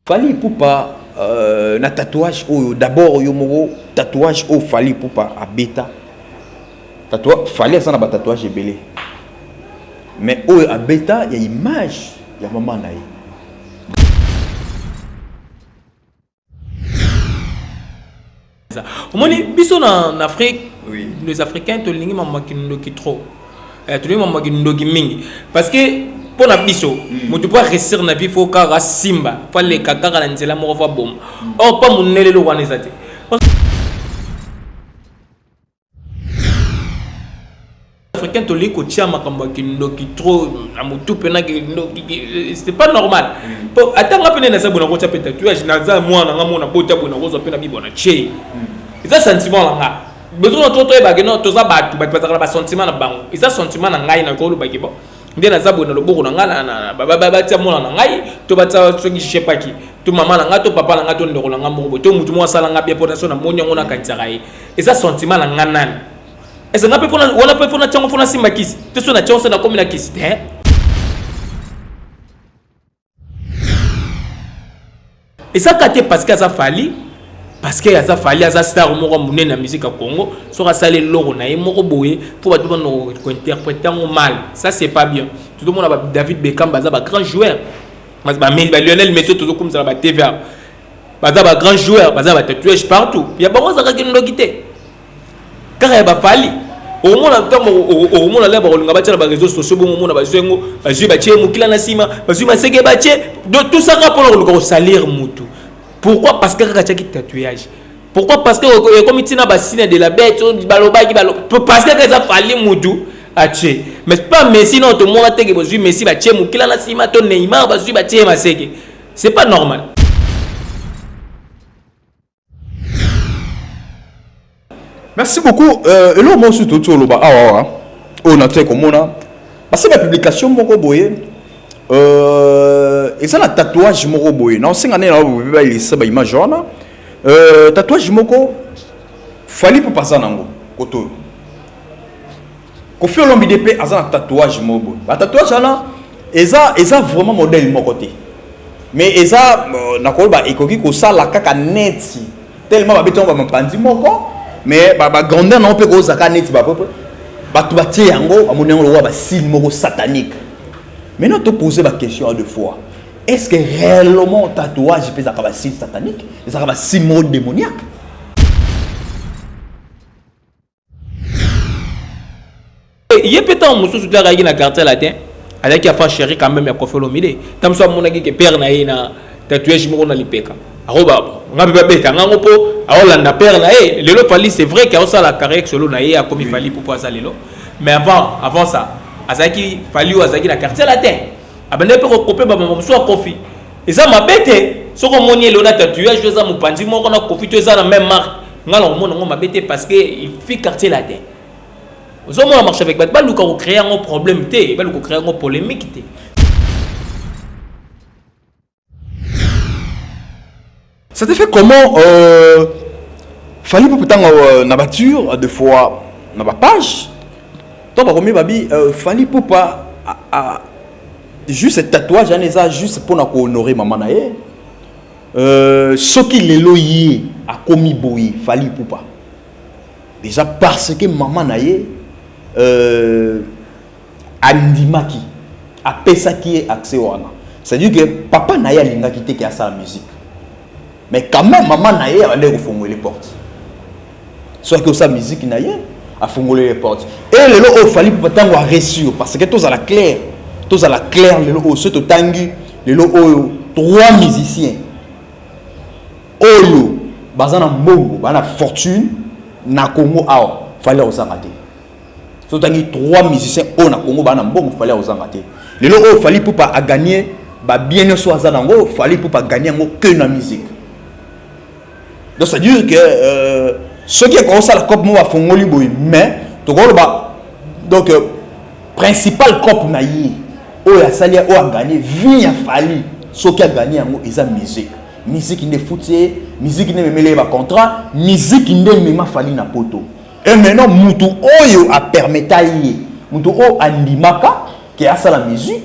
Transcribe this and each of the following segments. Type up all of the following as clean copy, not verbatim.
Fali Poupa na tatouage d'abord yomoro tatouage au Fali Poupa à bêta tatouage Fali ça na ba tatouage belé mais au à bêta il y a image il y a maman naï omoni biso en Afrique oui. Les Africains to lingi maman qui ndoki trop to lingi maman qui ndoki mingi parce que pour la biso mutu pas réussir na vie faut ka simba pas les kaka na nzela mo fa bom or pas munele lo wana ezate Africain to liko tia makambo ki ndoki trop na mutu pena ki ndoki c'est pas normal pour atanga pena na sabona ko tia peta tu na za mwana nga mona bota bona ko zo pena bibona che ça sentiment là nga besoin de toi ba que non to za batu ba sentiment na bango ça sentiment na ngai na ko lo ba ki bo ndé na zabo na loboko na ngala na ba tia mona na ngai to ba tsa soki shepaki to mama na nga to papa na nga to ndoko na nga moko to mutu mo sala nga bien potentiel na monya ngona kantsaka yi ça sentiment na nga nani est-ce nga pe fona wala pe fona tsango fona simba kisi to so na tsango na komina kisi et ça katé parce que ça fali parce que ça fali ça star moko munene na musique à Congo so ka salé logo na ye moko boye pour ba tout no ko interpréter mal ça c'est pas bien tout le monde a David Beckham baza ba grand joueur mas ba Lionel Messi tout comme ça ba TVA baza ba grand joueur baza ba tatouage partout ya ba ça ka kindo kité car ya ba fali au moins au moins là ba ko ngaba tshela ba réseaux sociaux bon moment na ba zengo ba jui ba tshé mukila na sima ba jui maseke ba tshé tout ça rapport ko salir mutu. Pourquoi? Parce que tu as tatouage. Pourquoi? Parce que comme tu as signe de la bête, parce que ça fallait moudou à tuer. Mais pas Messi non tout le monde a été que Messi va tuer Moukila na sima ton Neymar va tuer Maseke. C'est pas normal. Merci beaucoup. Et là moi surtout tout le bas on a fait comme on a parce que la publication moko boye et ça la tatouage moko boye non c'est ngane na il se ba image wana tatouage moko Fali pour passer nango koto ko fi olombi de pe azana tatouage moko ba tatouage wana eza vraiment modèle moko côté mais eza na ko ba ekoki ko sala kaka net tellement ba beton ba mapandi moko mais ba grandeur na pe ko zaka net ba peuple ba tu ba tie yango ba monengo lo ba signe moko satanique. Maintenant, te poser la question à deux fois. Est-ce que réellement tatouage peut avoir un signe satanique? Ça va un signe démoniaque? Il y a peut-être un monsieur qui a gagné la carte latin. Alors qu'il a fait chéri quand même, il a fait l'homilé. Tant que mon ami qui perd na tatouage mon na lipeka. Aroba, on a pas bête, on a po, alors la perd na le lot Fali c'est vrai qu'il y a ça la carrière solo na a comme il fallait pour passer le lot. Mais avant ça azaki Fali azaki na quartier latin abande pe ko kopé ba momuso kofi eza mabete soko moni le na tatouage eza mopandi moko na kofi to eza na même marque ngala omona ngo mabete parce que il fit quartier latin ozo mona marche avec ba luka ko créer un problème té ba luka créer un polémique té ça te fait comment Fali pour pourtant na voiture deux fois na ba page. Donc, babi Fali Poupa juste ce tatouage en juste pour honorer maman nae ce qui les loyer a commis boy Fali Poupa déjà parce que maman nae andimaki a pesa qui est accès wana c'est à dire que papa nae alinga quitté qui a sa musique mais quand même maman nae a l'air au les portes soit que sa musique nae a fongoler les portes et le lot Fali pour tango a reçu parce que tous à la claire le lot ce tangi le lot trois musiciens oyo bazana mbongo bana fortune na Congo a fallait osangate ce tangi trois musiciens au na Congo bana mbongo fallait osangate le lot Fali pour pas gagner ba bien so azanango Fali pour pas gagner ngo que na musique donc ça veut dire que ce qui est comme ça la coupe moi fongoli boy mais to donc principal coupe na yi o ya sali o a gagné vie a Fali ce qui a gagné en eza musique ne foutier musique ne mêler ba contrat musique ne mema Fali na poto et maintenant mutu oyo a permettre yi mutu o andimaka qui a ça la musique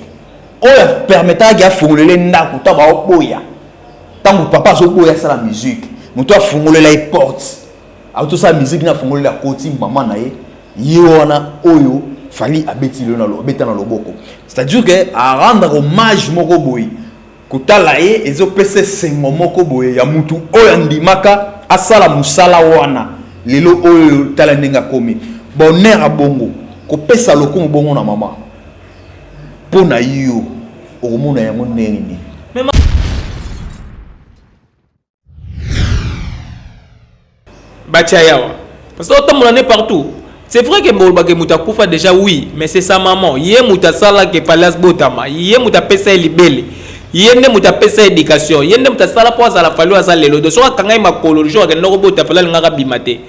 o ya permettre ga fongolele ndako ta ba oya tant que papa zo boya ça la musique moto afungole la porte auto ça musique na fungole la côté maman na wana oyo fali abeti le na lo beta na loboko c'est-à-dire que à rendre hommage moko boy kotala ye ezo pese sengo moko boy ya mutu oyo ndimaka asala musala wana lelo oyo tala ndenga komi bonheur abongo ko pesa lokumu bongo na mama pona yo okomona yango ndenge Bachayawa. Parce que autant on est partout. C'est vrai que Mbolbake Mouta Koufa déjà oui, mais c'est sa maman. Yé Mouta Sala ke Falas Botama. Yé Mouta Pesa Libele. Yé ne Mouta Pesa éducation. Yé ne Mouta Sala pour ça la fallu à ça lelo. De soit quand il m'a collé le jour que no bota fala ngara bimate.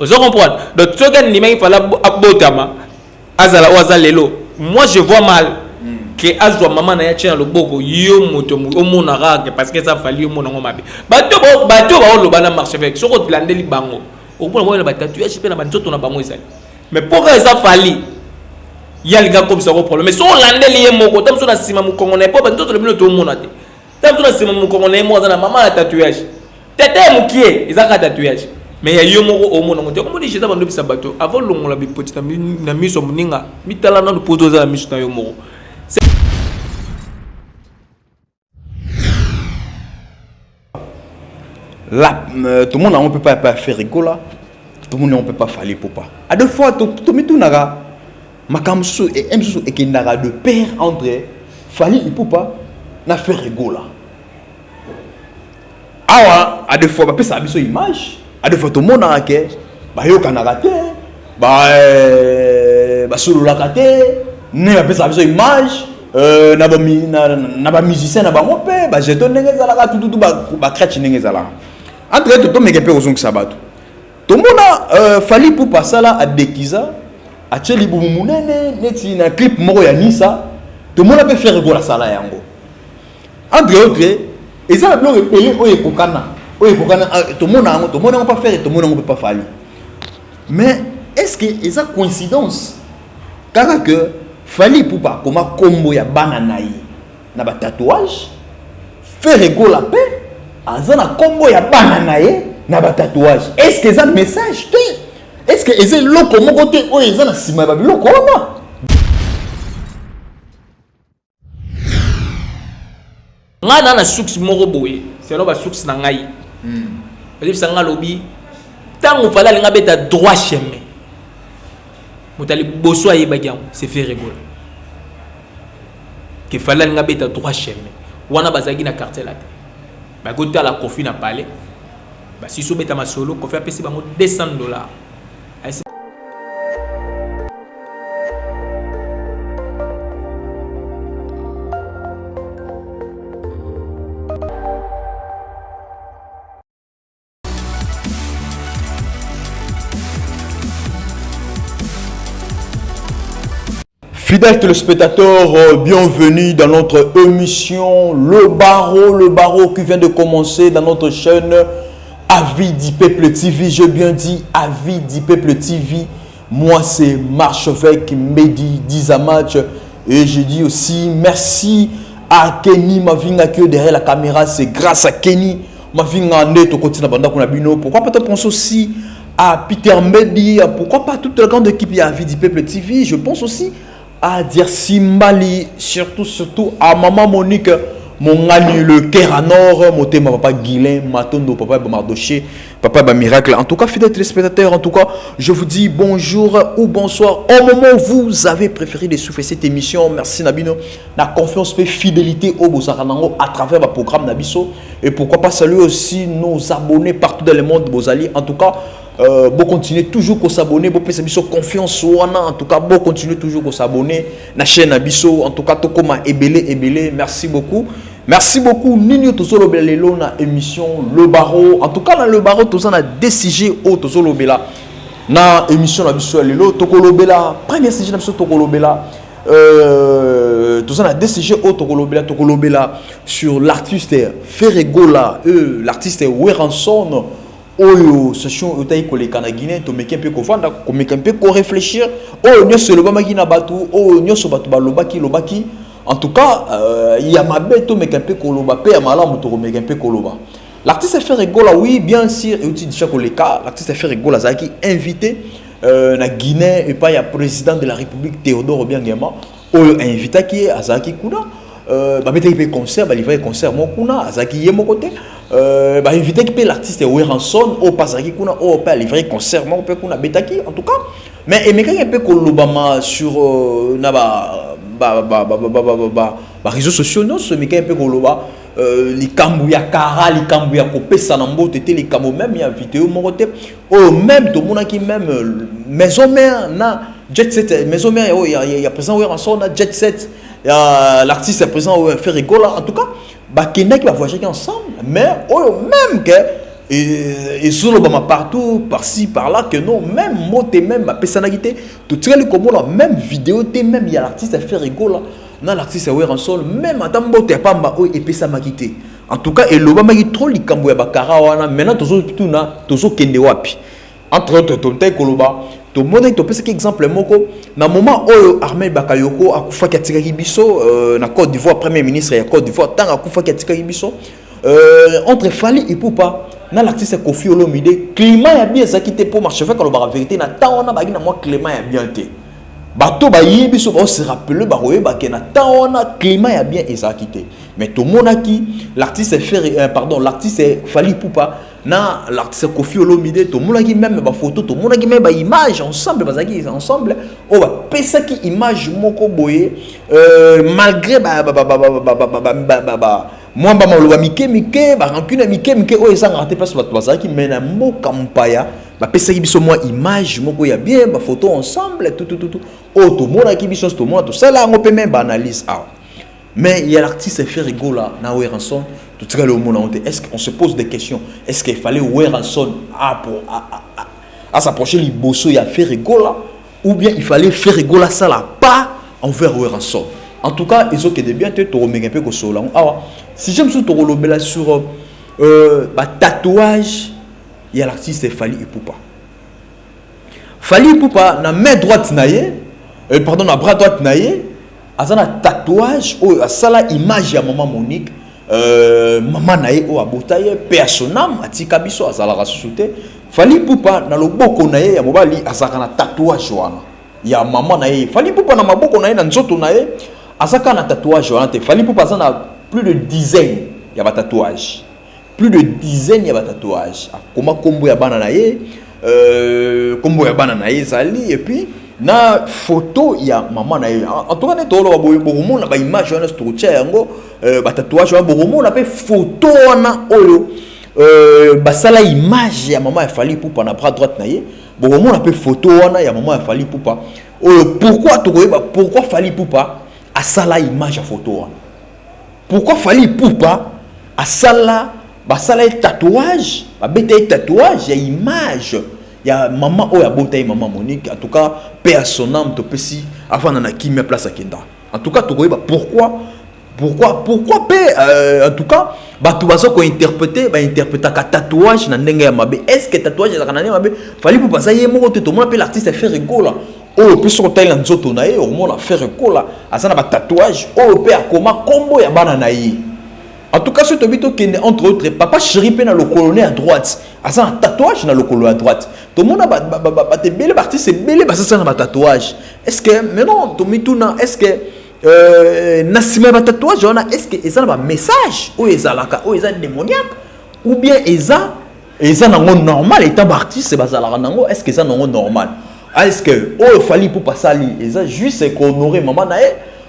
Vous comprenez? Donc ce que ni même fala Botama azala ou azala lelo. Moi je vois mal que azwa maman na ya tchana le boko yo moto o mona rage parce que ça fallu mona ngomabe. Bato ba lo bana marche avec. So ko landeli bango. Au point où il y a des tatouages, il y a des tatouages. Mais pourquoi ça fallait? Il y a des gars comme ça au problème. Mais si on l'a lié, mon côté, on a si maman qu'on est pas, ben tout le monde tout le monde a dit. Tant qu'on a si maman qu'on est moi, on a maman a tatouage. Tête mon qui est, ils ont un tatouage. Mais il y a eu mon au monde. On dit j'ai d'abord le sabato. Avant l'on l'a petit na mis au moninga. Mitala na le poteau à la mise na yomo. Là, tout le monde ne peut pas faire rigolo. Tout le monde ne peut pas faire les popas. À deux fois, tout le monde n'a pas de pair entre Fali et Poupa n'a fait rigolo. À deux fois, ça a une image. À deux fois, tout le monde a raté. Yo kanagate. Solo la raté. Ne a pas une image. Na ba musicien na ba mope. Jeton n'engez à la tout ba crèche n'engez à la. Entre tout mais peu aux sabato. Tout le monde Fali pour passer là à Dekiza, à Tcheli Boumounene, neti na clip moro ya Nisa, tout le monde peut faire rigoler ça là yango. Entre autres, et ça le repéré oye kokana, tout le monde n'a pas faire, tout le monde ne peut pas faire. Mais est-ce que c'est ça coïncidence? Car que Fali pour pas comme combo ya bananaï, na ba tatouage, faire rigoler la paix. Azana combo ya bananaye na ba tatouage. Est-ce que ça message te? Est-ce que ezé loko mon côté o ezana sima ba biloko wana? Nga na suks moko boye. C'est là ba suks na ngai. Parce que sanga lobi tango fala linga beta droit chemin. Motali boso aye bagiam, c'est fait rigoler. Que fala linga beta droit chemin. Wana bazagi na quartier là. Bah, quand la Kofi n'a pas allé, bah, si vous ma solo, Kofi a payé $200. Fidèles téléspectateurs, bienvenue dans notre émission Le Barreau qui vient de commencer dans notre chaîne Avis du Peuple TV. J'ai bien dit Avis du Peuple TV. Moi, c'est Marchevêque Mehdi Dizamatch. Et je dis aussi merci à Kenny Mavinga qui est derrière la caméra. C'est grâce à Kenny Mavinga Neto continue à Bino. Pourquoi pas te penser aussi à Peter Mehdi? Pourquoi pas toute la grande équipe de Avis du Peuple TV? Je pense aussi à dire Simbali, surtout à maman Monique, mon ami le Kera Nord, mon thème papa Guilain, Matondo, papa Mardoché, papa Miracle. En tout cas, fidèles téléspectateurs, en tout cas, je vous dis bonjour ou bonsoir. Au moment où vous avez préféré de souffler cette émission, merci Nabino, la confiance et fidélité au Bozaranango à travers le programme Nabiso. Et pourquoi pas saluer aussi nos abonnés partout dans le monde, Bozali. En tout cas, bon continuer toujours à s'abonner, bon penser biso confiance en tout cas bon continuer toujours à s'abonner na chaîne Abiso. En tout cas to comme ebele merci beaucoup Nini tozolo belelo na émission Le Barreau. En tout cas dans Le Barreau tous na DCG au tozolo bela na émission na biso lelo tokolo bela première CG na biso tokolo bela tous na DCG au tokolo bela sur l'artiste Ferregola l'artiste Weranson. Oyo session otayi koleka na Guinée to meke mpe kovanda ko meke mpe ko réfléchir oyo nyoso lobamaki na batu oyo nyoso batu balobaki En tout cas, il y a ma bête, mais un peu koloba, paix à malam, mais un peu koloba. L'artiste fait rigoler, oui, bien sûr, et aussi déjà que les cas, l'artiste fait rigoler, ça qui invité na Guinée et pas il y a président de la République Théodore Obiangema, invité qui est Azaki Kuna. Bah mettez il concert, bah livrer concert mon kuna, Azaki yé mon côté. Bah invité qui paye l'artiste Weranson, au Pasaki Kuna, au pas livrer concert mon peu kuna betaki en tout cas. Mais et quand il y a peu kolobama sur na réseaux sociaux non, ce mais quand il y a peu koloba les Kambouya Kara, les Kambouya Kopé Sanambo, t'étais les Kambo même il y a vidéo mon côté. Oh même tout le monde qui même maison mère na jet set maison mère il y a présent Weranson na jet set. L'artiste est présent au fait rigoler en tout cas bah Kenya qui va voyager ensemble mais même que et sur le bas partout par-ci par-là que non même mot et même ma personnalité tout ça le comme la même vidéo t'es même il y a l'artiste est fait rigoler non l'artiste est ensemble même attends t'es pas ma et puis ça m'a quitté en tout cas et le bas m'a trop li kambo ya bakara wana maintenant tout na tozo kende wapi entre autres tonte koloba to mona to pesa exemple moko na moment oyo Ahmed Bakayoko akufa ki atikaki biso na Côte d'Ivoire premier ministre ya Côte d'Ivoire tant akufa ki atikaki biso entre Fally Ipupa na l'artiste Koffi Olomide climat ya bien ça qui était pour marcher fait quand la vérité na tant on a bagi na moi climat ya bien té bato ba yibi so ba se rappeler ba roye ba ke na tant on a climat ya bien et ça quitté mais to mona ki l'artiste pardon l'artiste Fally Ipupa na l'artiste Koffi Olomide to mona ki même ba photo to mona ki même ba image ensemble bazaki ensemble o ba pesa ki image moko boye malgré moi ba maloba mike ba rancune mike o eza raté place bato bazaki mais na moka mpaya ba pesa ki biso moi image moko ya bien ba photo ensemble tout o to mona ki biso to mona to sala ngo pe même ba analyse mais il y a l'artiste fait rigoler na Weranson tout ça le monde honte est-ce qu'on se pose des questions est-ce qu'il fallait Weranson à s'approcher les bosso il a fait rigoler ou bien il fallait faire rigoler ça là pas envers Weranson en tout cas ils ont que de bien te remettre un peu que cela si j'aime surtout relobela sur tatouage il y a l'artiste Fally Ipupa na main droite naie pardon na bras droite naie azana tatouage ou asala image ya maman Monique maman naie o abotaye personnam atika biso azala rasouté Fally Ipupa na loboko naie ya mobali azaka na tatouage wana ya maman naie Fally Ipupa na maboko naie na nzoto naie azaka na tatouage wana te Fally Ipupa azana plus de dizaines ya ba tatouage plus de dizaines ya ba tatouage akoma kombo ya bana naie kombo ya bana naie zali et puis na photo ya maman na en tout cas to lo bomo na ba image wana structure yango ba tatouage wana bomo na pe photo wana oyo basala image ya maman ya Fally Ipupa na bras droite na ye bomo na pe photo wana ya maman ya Fally Ipupa pourquoi to koyeba pourquoi Fally Ipupa asala image ya photo wana pourquoi Fally Ipupa asala basala tatouage ba bete tatouage ya image ya maman oya bota maman Monique en tout cas paix à son âme to pesi avant na kimia place à Kenda en tout cas to koyeba pourquoi paix en tout cas bato baso ko interpréter ka tatouage na ndenge ya mabe est-ce que tatouage za kana mabe Fally Ipupa ça yé moko to mona pe l'artiste fait rigola o pe so taille nzoto na ye o mona fait rigola asana ba tatouage o pe akoma kombo ya bana na ye. En tout cas, ce tobito qui est entre autres, papa chéri pe na le colonné à droite. Ah ça un tatouage na le colonné à droite. Tout le monde a te belle partie c'est belle parce que ça na tatouage. Est-ce que mais non, tomito na est-ce que nasima ba tatouage on a est-ce que ça na message ou ezalaka ou eza démoniaque ou bien eza nango normal étant artiste c'est bazalaka nango est-ce que ça nango normal? Est-ce que oh Fally pour passer ali eza juste qu'on honorer maman na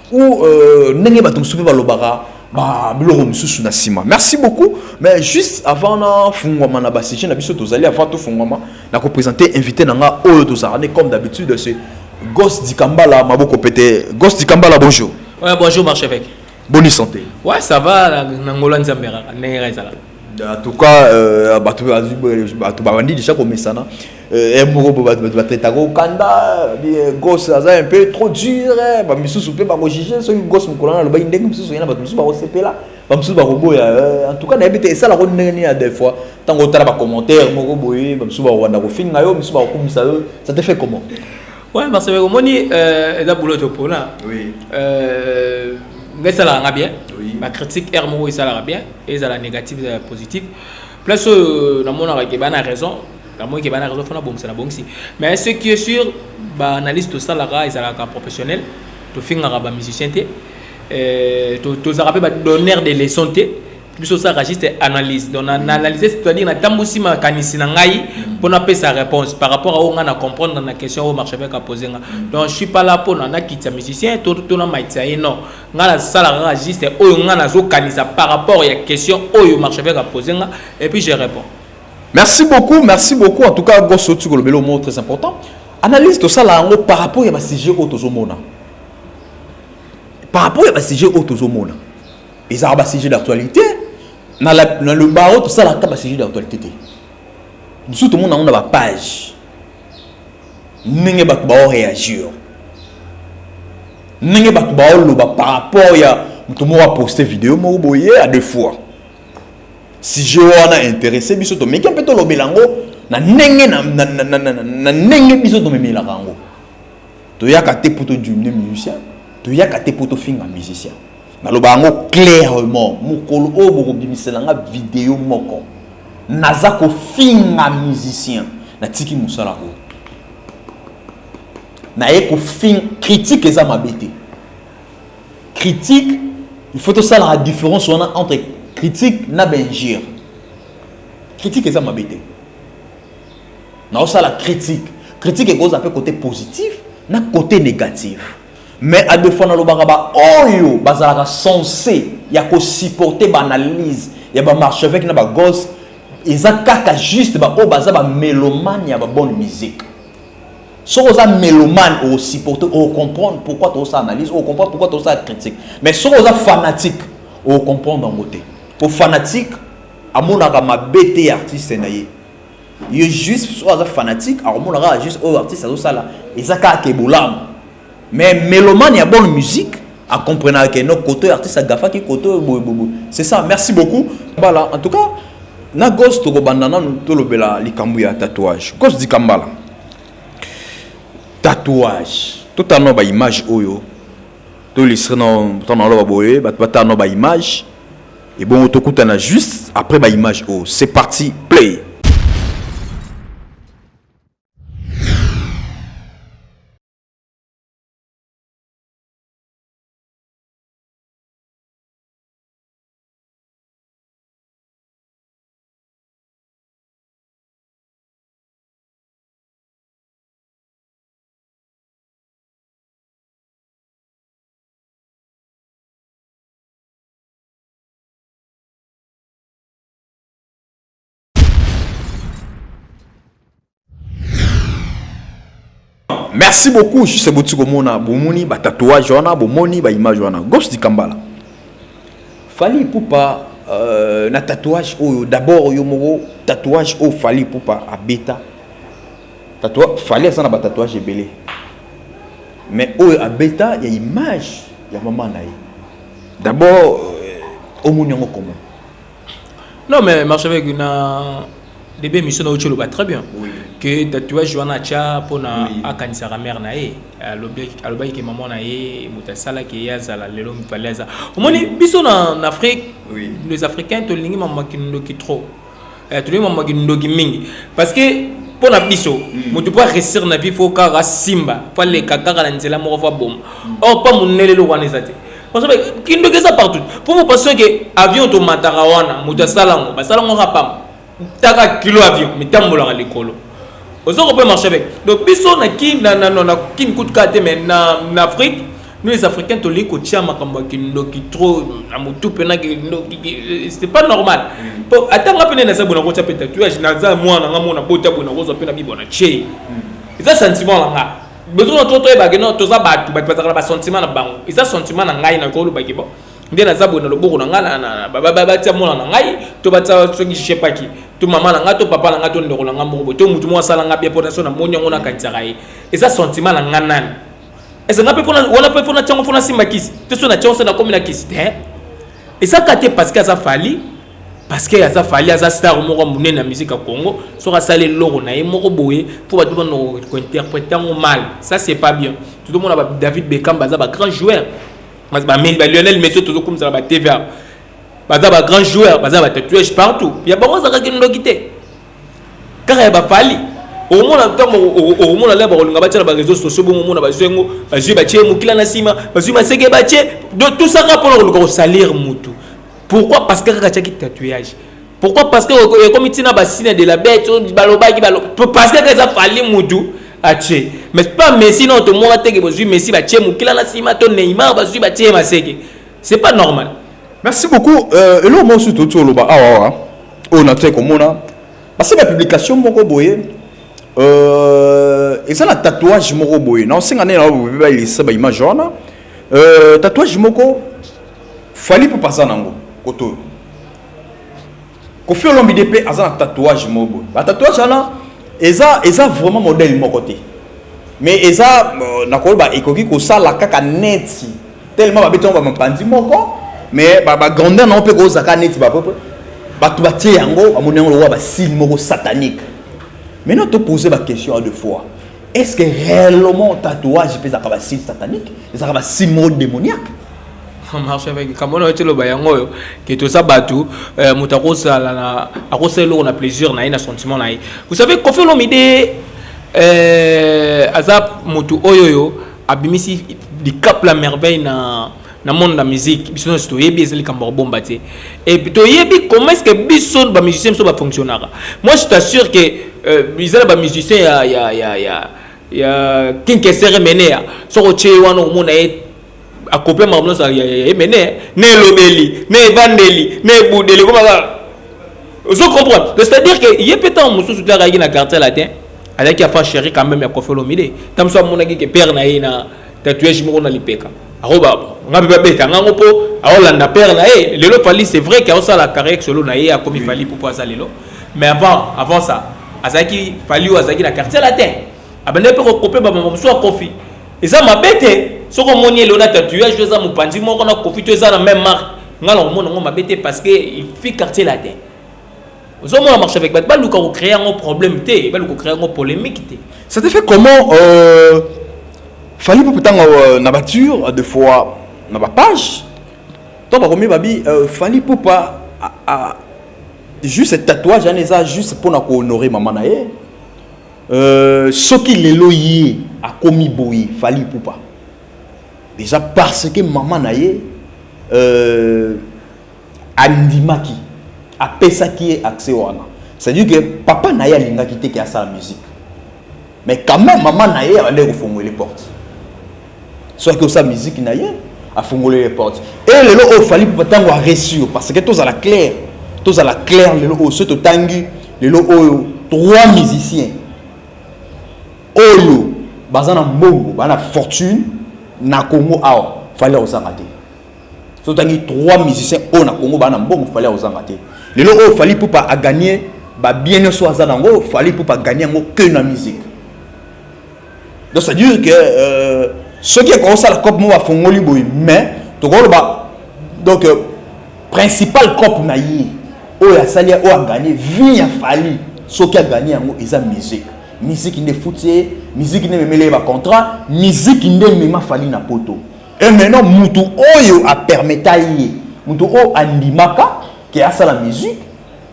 ou ndenge bato msupe balobaka merci beaucoup mais juste avant na fungwama na basije na biso tozali avant to fungwama na ko présenter invité nanga oyo tozarane comme d'habitude c'est Ghost Dikambala maboko pété Ghost Dikambala bonjour. Ouais bonjour marchevêque. Bonne santé. Ouais ça va na ngolo nzambera ndenge ezala. En tout cas bato bandi déjà comme ça na moko batretago kanda gosse aza un peu trop dur ba misusu pe ba ko juger so gosse mukolana lo ba ndenge misusu yana ba misusu ba ko sepela ba misusu ba ko boya en tout cas na bité ça la ko ndenge à des fois tango tala ba commentaire moko boye ba misusu ba wanda ko finga yo misusu ba ko komisa yo ça te fait comment? Ouais parce que moni eza boulot to pona. Oui. mais ça la bien. Oui. Ma critique R ça la bien et ça la négative et la positive. Plus dans mon arrêt qui a raison. La moi qui a raison, faut la bon, c'est la bonne si. Mais ce qui est sûr, bah analyse tout ça là, ils sont là professionnel. Tu fais un musicien tu rappelles donner des leçons plus ça registre analyse donc analyser c'est-à-dire na tambusi ma kanisi na ngai pour na sa réponse par rapport à on a comprendre dans la question au marché avec à poser donc je suis pas là pour na quitter musicien tout na maïtia non ngala sala registre o ngana zo kanisa par rapport à la question au marché avec à poser et puis je réponds. Merci beaucoup en tout cas gosso tu le mot très important analyse tout ça là par rapport à sujet autozomona par rapport à sujet autozomona et ça va sujet d'actualité dans le barreau tout ça là pas sujet d'actualité tout le monde a une page n'engé ba réagir n'engé ba par rapport à tout le monde a posté vidéo mo boyer à deux fois si je suis intéressé biso to mais peut to lobelango na n'engé na n'engé biso to memela kango to ya kate poto du musicien to ya kate poto finga musicien na lo bango clairement mukolo o boko bimiselanga vidéo moko naza ko finga musicien na tiki musala o na ye ko fin critique eza mabete critique il faut to ça la différence entre critique na benjir critique eza mabete na ça la critique est cause un peu côté positif na côté négatif. Mais à deux fois dans le baraba oyo bazalaka censé ya ko supporter ba analyse ya ba marche avec na ba gosse eza kaka juste ba o baza ba mélomane ya ba bonne musique so oza mélomane o supporter o comprendre pourquoi tu ça analyse o comprendre pourquoi tu ça critique mais so oza fanatique o comprendre en côté pour fanatique amonaka mabete artiste na ye yo juste so oza fanatique amonaka juste o artiste azo sala eza kaka bolam. Mais mélomane, il y a bonne musique. À comprendre que notre côté artiste, gafa qui côté c'est ça. Merci beaucoup. Voilà. En tout cas, na gosse to bandana to lobela likambu ya tatouage. Gosse di kambala. Tatouage. Totalement ba image oyo. To listre non totalement ba boye, ba totalement ba image. Et bon to kutana juste après ba image o. C'est parti, play. Merci beaucoup. Je sais que mona bomoni ba tatouage wana bomoni ba image wana. Ghost di Kambala. Fali poupa na tatouage oyo d'abord yo moko tatouage o fali poupa a beta. Tatouage fali ça na ba tatouage belé. Mais oyo a beta il y a image ya maman na ye. D'abord au moni ngo comment. Non mais marche avec une début mission na ocholo ba très bien. Oui. Que tatouage wana cha pona akanisa ka mère na ye alobai ke maman na ye mutasala ke yazala lelo mipaleza omoni biso na Afrique oui. Les Africains to lingi maman kindo ki trop to lingi maman kindo ki mingi parce que pona biso mutu pas réussir na vie faut ka simba pas les kakaka na nzela mo fa bom or pas munele lo wana ezate parce que kindo ke ça partout pour vous penser que avion to matara wana mutasala ngo basala ngo rapam taka kilo avion mitambola likolo aux autres peut marcher avec donc biso na ki na kin coup de carte mais na Afrique nous les Africains to liko chama kamba kindo ki trop na mutu pena ki c'est pas normal pour attendre peine na sabona ko chapeta tu as na za mwana nga mona bota bona ko zo pena bibona che ça sentiment là nga besoin to ba que non to za ba ba sentiment na bango ça sentiment na ngai na ko lo ba ki bo ndé na za bona lo boko na nga na ba tia mona na ngai to ba tsa soki je sais pas qui to maman na nga to papa na nga to ndeko na nga moko to mutu mo sala nga bien potentiel na monyo ngona kantsaka ye et ça sentiment na nga nani et ça nga pe fona wala pe fona tsango fona simba kisi te so na tsango na comme na kisi et ça kate parce que ça fali parce que ça fali ça star moko munene na musique à Congo so ka sale loro na ye moko boye pour ba to no ko interpréter mal ça c'est pas bien tout le monde a David Beckham baza ba grand joueur mais Lionel Messi toujours comme ça ba TVA ba grand joueur ba tatouage partout il y a pas moi ça qui nous quitter car il ba fali au moins là ba linga ba tshela ba réseaux sociaux bon moment ba zengo ba jeu ba tshé mukila na sima ba zuma seke ba tshé tout ça rapport le salir mutu. Pourquoi? Parce que quand tu as tatouage. Pourquoi? Parce que comme tu as signe de la bête, parce que ça fallait moudou à tché. Mais pas Messi non, tout le monde a été que Messi va tché moukila la sima ton Neymar va suivre tché maseke. C'est pas normal. Merci beaucoup. Et là moi surtout tout le bas. Ah on a fait comme on a. Parce que la publication moko boye et ça la tatouage moko boye. Non, c'est année là vous pouvez lire ça ba image jaune. Tatouage moko fallait pour passer nango koto. Kofi Olomide pe azana tatouage mobo. Ba tatouage là eza vraiment modèle mon côté. Mais eza nakoloba ekoki ko sala kaka neti tellement ba beton ba mapandi moko mais ba grandeur non pe ko zaka neti ba peuple. Ba tu ba tie yango amoni yango ba signe moko satanique. Maintenant te poser la question à deux fois. Est-ce que réellement tatouage peut zaka ba signe satanique? Zaka ba signe moko démoniaque? Marche avec comme on a été le bayango qui est tout ça batou mutakosa la akoselo on a plaisir na ina sentiment na. Vous savez Kofi Olomide azap mutu oyoyo abimisi di cap la merveille na monde de la musique biso sto yebi ezeli kambor bomba te et puis to yebi comment est-ce que biso ba musicien so ba fonctionnera. Moi je t'assure que bizala ba musicien ya kinkesere menea so ko che wana omona a copier marmon ça y mené né lobeli né vandeli né boudeli comment ça vous comprenez c'est-à-dire que il y a peut-être musu sur la na quartier latin avec a fa chéri quand même ya Kofi Olomide tam so mona ki père na ina tatouage mo na lipeka aroba ngabe ba beta ngango po aolanda père na le lo fali c'est vrai qu'il a ça la carrière solo na a comme il fallait pour passer lelo mais avant ça azaki fali ou azaki na quartier latin abane pe ko copier ba mo so Kofi et ça m'a bête. Ce qu'on m'a dit, le tatouage, je vais vous dire, moi, on a profité de la même marque. On m'a bête parce qu'il fait quartier latin. Vous avez marché avec Batman, vous avez créé un problème, vous avez créé une polémique. Ça te fait comment fallait pour pourtant na voiture deux fois na ba page. Toi ba premier babi fallait pour pas juste ce tatouage en juste pour na ko honorer maman na ye. Ce qui les loyer a commis boy fallait pour pas. Déjà parce que maman naye andimaki a pesa qui est accès wana. C'est-à-dire que papa naye alinga quitté qui a sa musique. Mais quand même maman naye a aller refongoler les portes. Soit que sa musique naye a fongoler les portes. Et le lot fallait pour tango a reçu parce que tous à la claire le lot ce tangi le lot trois musiciens. Oyo bazana mbongo bana fortune na Congo awa fallait osanga te. So tangi trois musiciens au na Congo bana mbongo fallait osanga te. Le lot fallait pour pas gagner ba bien so azanango fallait pour pas gagner ngo que na musique. Donc ça veut dire que ceux qui ont ça la coupe mo va fongoli boy mais to ko ba donc principal coupe na yi o ya salia o a gagner vie a fallu ceux qui a gagné ngo eza musique. Musique ne foutier, musique ne mêler ba contrat, musique ne mema fali na poto. Et maintenant mutu oyo a permettre mutu o andimaka qui a ça la musique,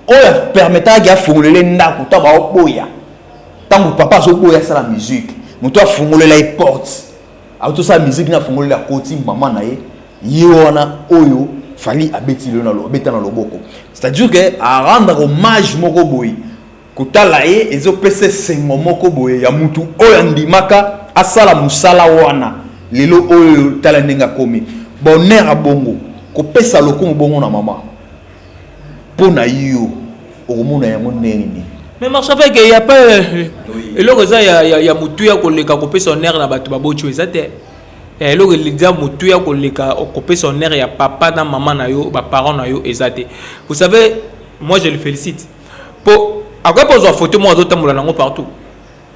oyo permettre ga fongolele ndako ta ba oboya. Tangu papa zo boya ça la musique, mutu a fongolele les portes. Auto ça musique na fongolele la koti maman na ye, yona oyo fali abeti le na lo, beta na loboko. C'est-à-dire que à rendre hommage moko boy. Kutala ye ezo pese sengo moko boye ya mutu oyo ndimaka asala musala wana lelo oyo tala ndenga komi bonheur a bongo ko pesa lokumu bongo na mama pona yo okomona yango neni mais marche avec il y a pas eloko za ya mutu ya koleka ko pesa honneur na bato babocho ezate eloko lidia mutu ya koleka ko pesa honneur ya papa na maman na yo ba parents na yo ezate. Vous savez, moi je le félicite pour après poser photo moi d'autres moulins nango partout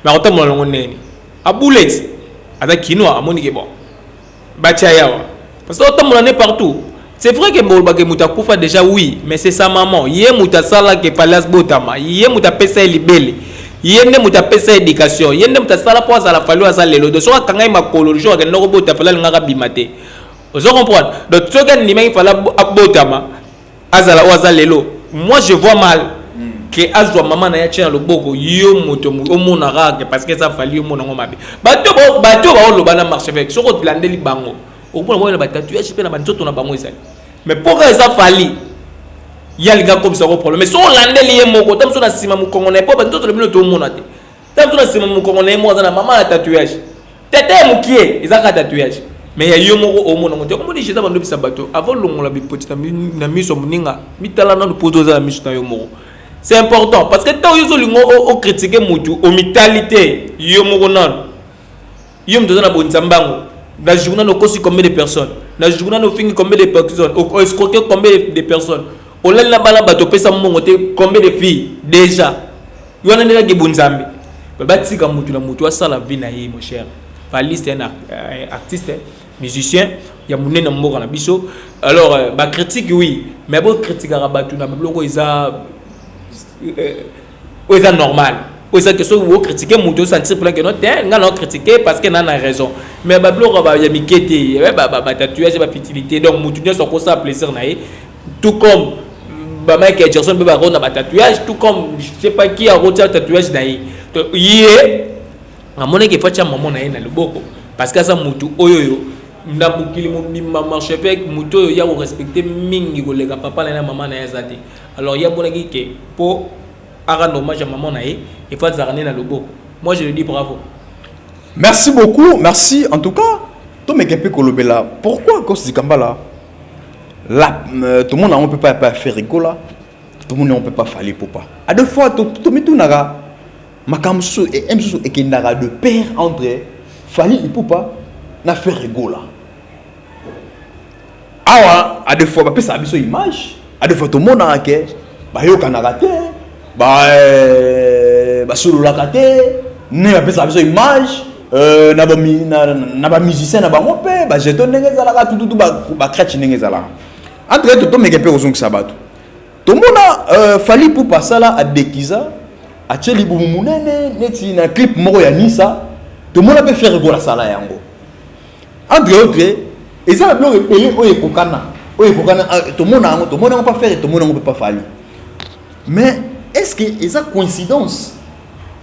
mais autant moulins nango neni a boulette avec kinoa a moni ke bon batia yawa parce que autant moulins partout. C'est vrai que bon bagay muta kufa déjà oui mais c'est sa maman yé muta sala ke palas botama yé muta pesa libele yé ne muta pesa éducation yé ne muta sala pour ça la fallu à ça lelo de so ka ngai makolo jour ke ndoko bota fala ngaka bimate Vous comprenez? Donc, ce que il fallait abotama, azala ou azalelo. Moi, je vois mal que azwa maman na ya le boko yo moto o mona rage parce que ça fallait mona ngomabe. Bato ba lo bana marché avec. Ce que landeli bango. Au point où ba tatouage pe na ba nzoto na bango ezali. Mais pourquoi ça fallait? Il y a les gars comme ça au problème. Mais si on landeli moko, tam so na sima mu congolais pas ba nzoto le mino to mona te. Tam so na sima mu congolais mo za na maman na tatouage. Tete mukie, ezaka tatouage. Mais il y a un homme qui a dit que les bateaux avant la c'est important parce que quand vous critiquez la mentalité, dans le journal, on a combien de personnes, dans le journal, on finit combien de personnes, on escroqué combien de personnes, on a la bateau, combien de filles déjà. Il y a des gens qui ont dit mon cher. Fally, c'est un artiste, musicien, il y a mon énorme na biso. Alors, bah critique oui, mais bon critique à rabattu na bloco ils normal. Ou ça que soit vous critiquer mon sentir plein que non, non critiquer parce que n'a raison. Mais bah bloco bah y a miqueté, bah tatouage bah futilité donc mon tunnel son ça plaisir na tout comme bah Michael Jackson bah rona bah tatouage tout comme je sais pas qui a retiré tatouage na donc à mon avis, il faut que maman ait le boko parce que ça mutu oyoyo na bukili mo marché avec mutu ya respecter mingi ko lega papa na maman na yazati alors il y a bon avis que pour rendre hommage à maman na il faut zarane na le boko. Moi je le dis bravo. Merci beaucoup, merci en tout cas. To me kepe kolobela. Pourquoi quand c'est kambala là tout le monde on peut pas faire rigola. Tout le monde on peut pas faller pour pas. À deux fois to me tout naga makamso et mso et kindara de pair entre Fally Ipupa na faire rigola. Awa à deux fois ba pesa biso image, à deux fois tout monde a ke ba yo kanaka te, ba solo la kate, ne ba pesa biso image, na ba musicien na ba mope, ba jeton ndenge za la tout ba crèche ndenge za la. Entre tout me kepe ozong sabatu. Tout monde Fally Ipupa sala a dekiza a tcheli bumunene neti na clip moko ya Nisa tout le monde peut faire rigola sala yango entre autres et ça le repéré oye kokana tout le monde pas faire tout le monde peut pas faire mais est-ce que c'est ça coïncidence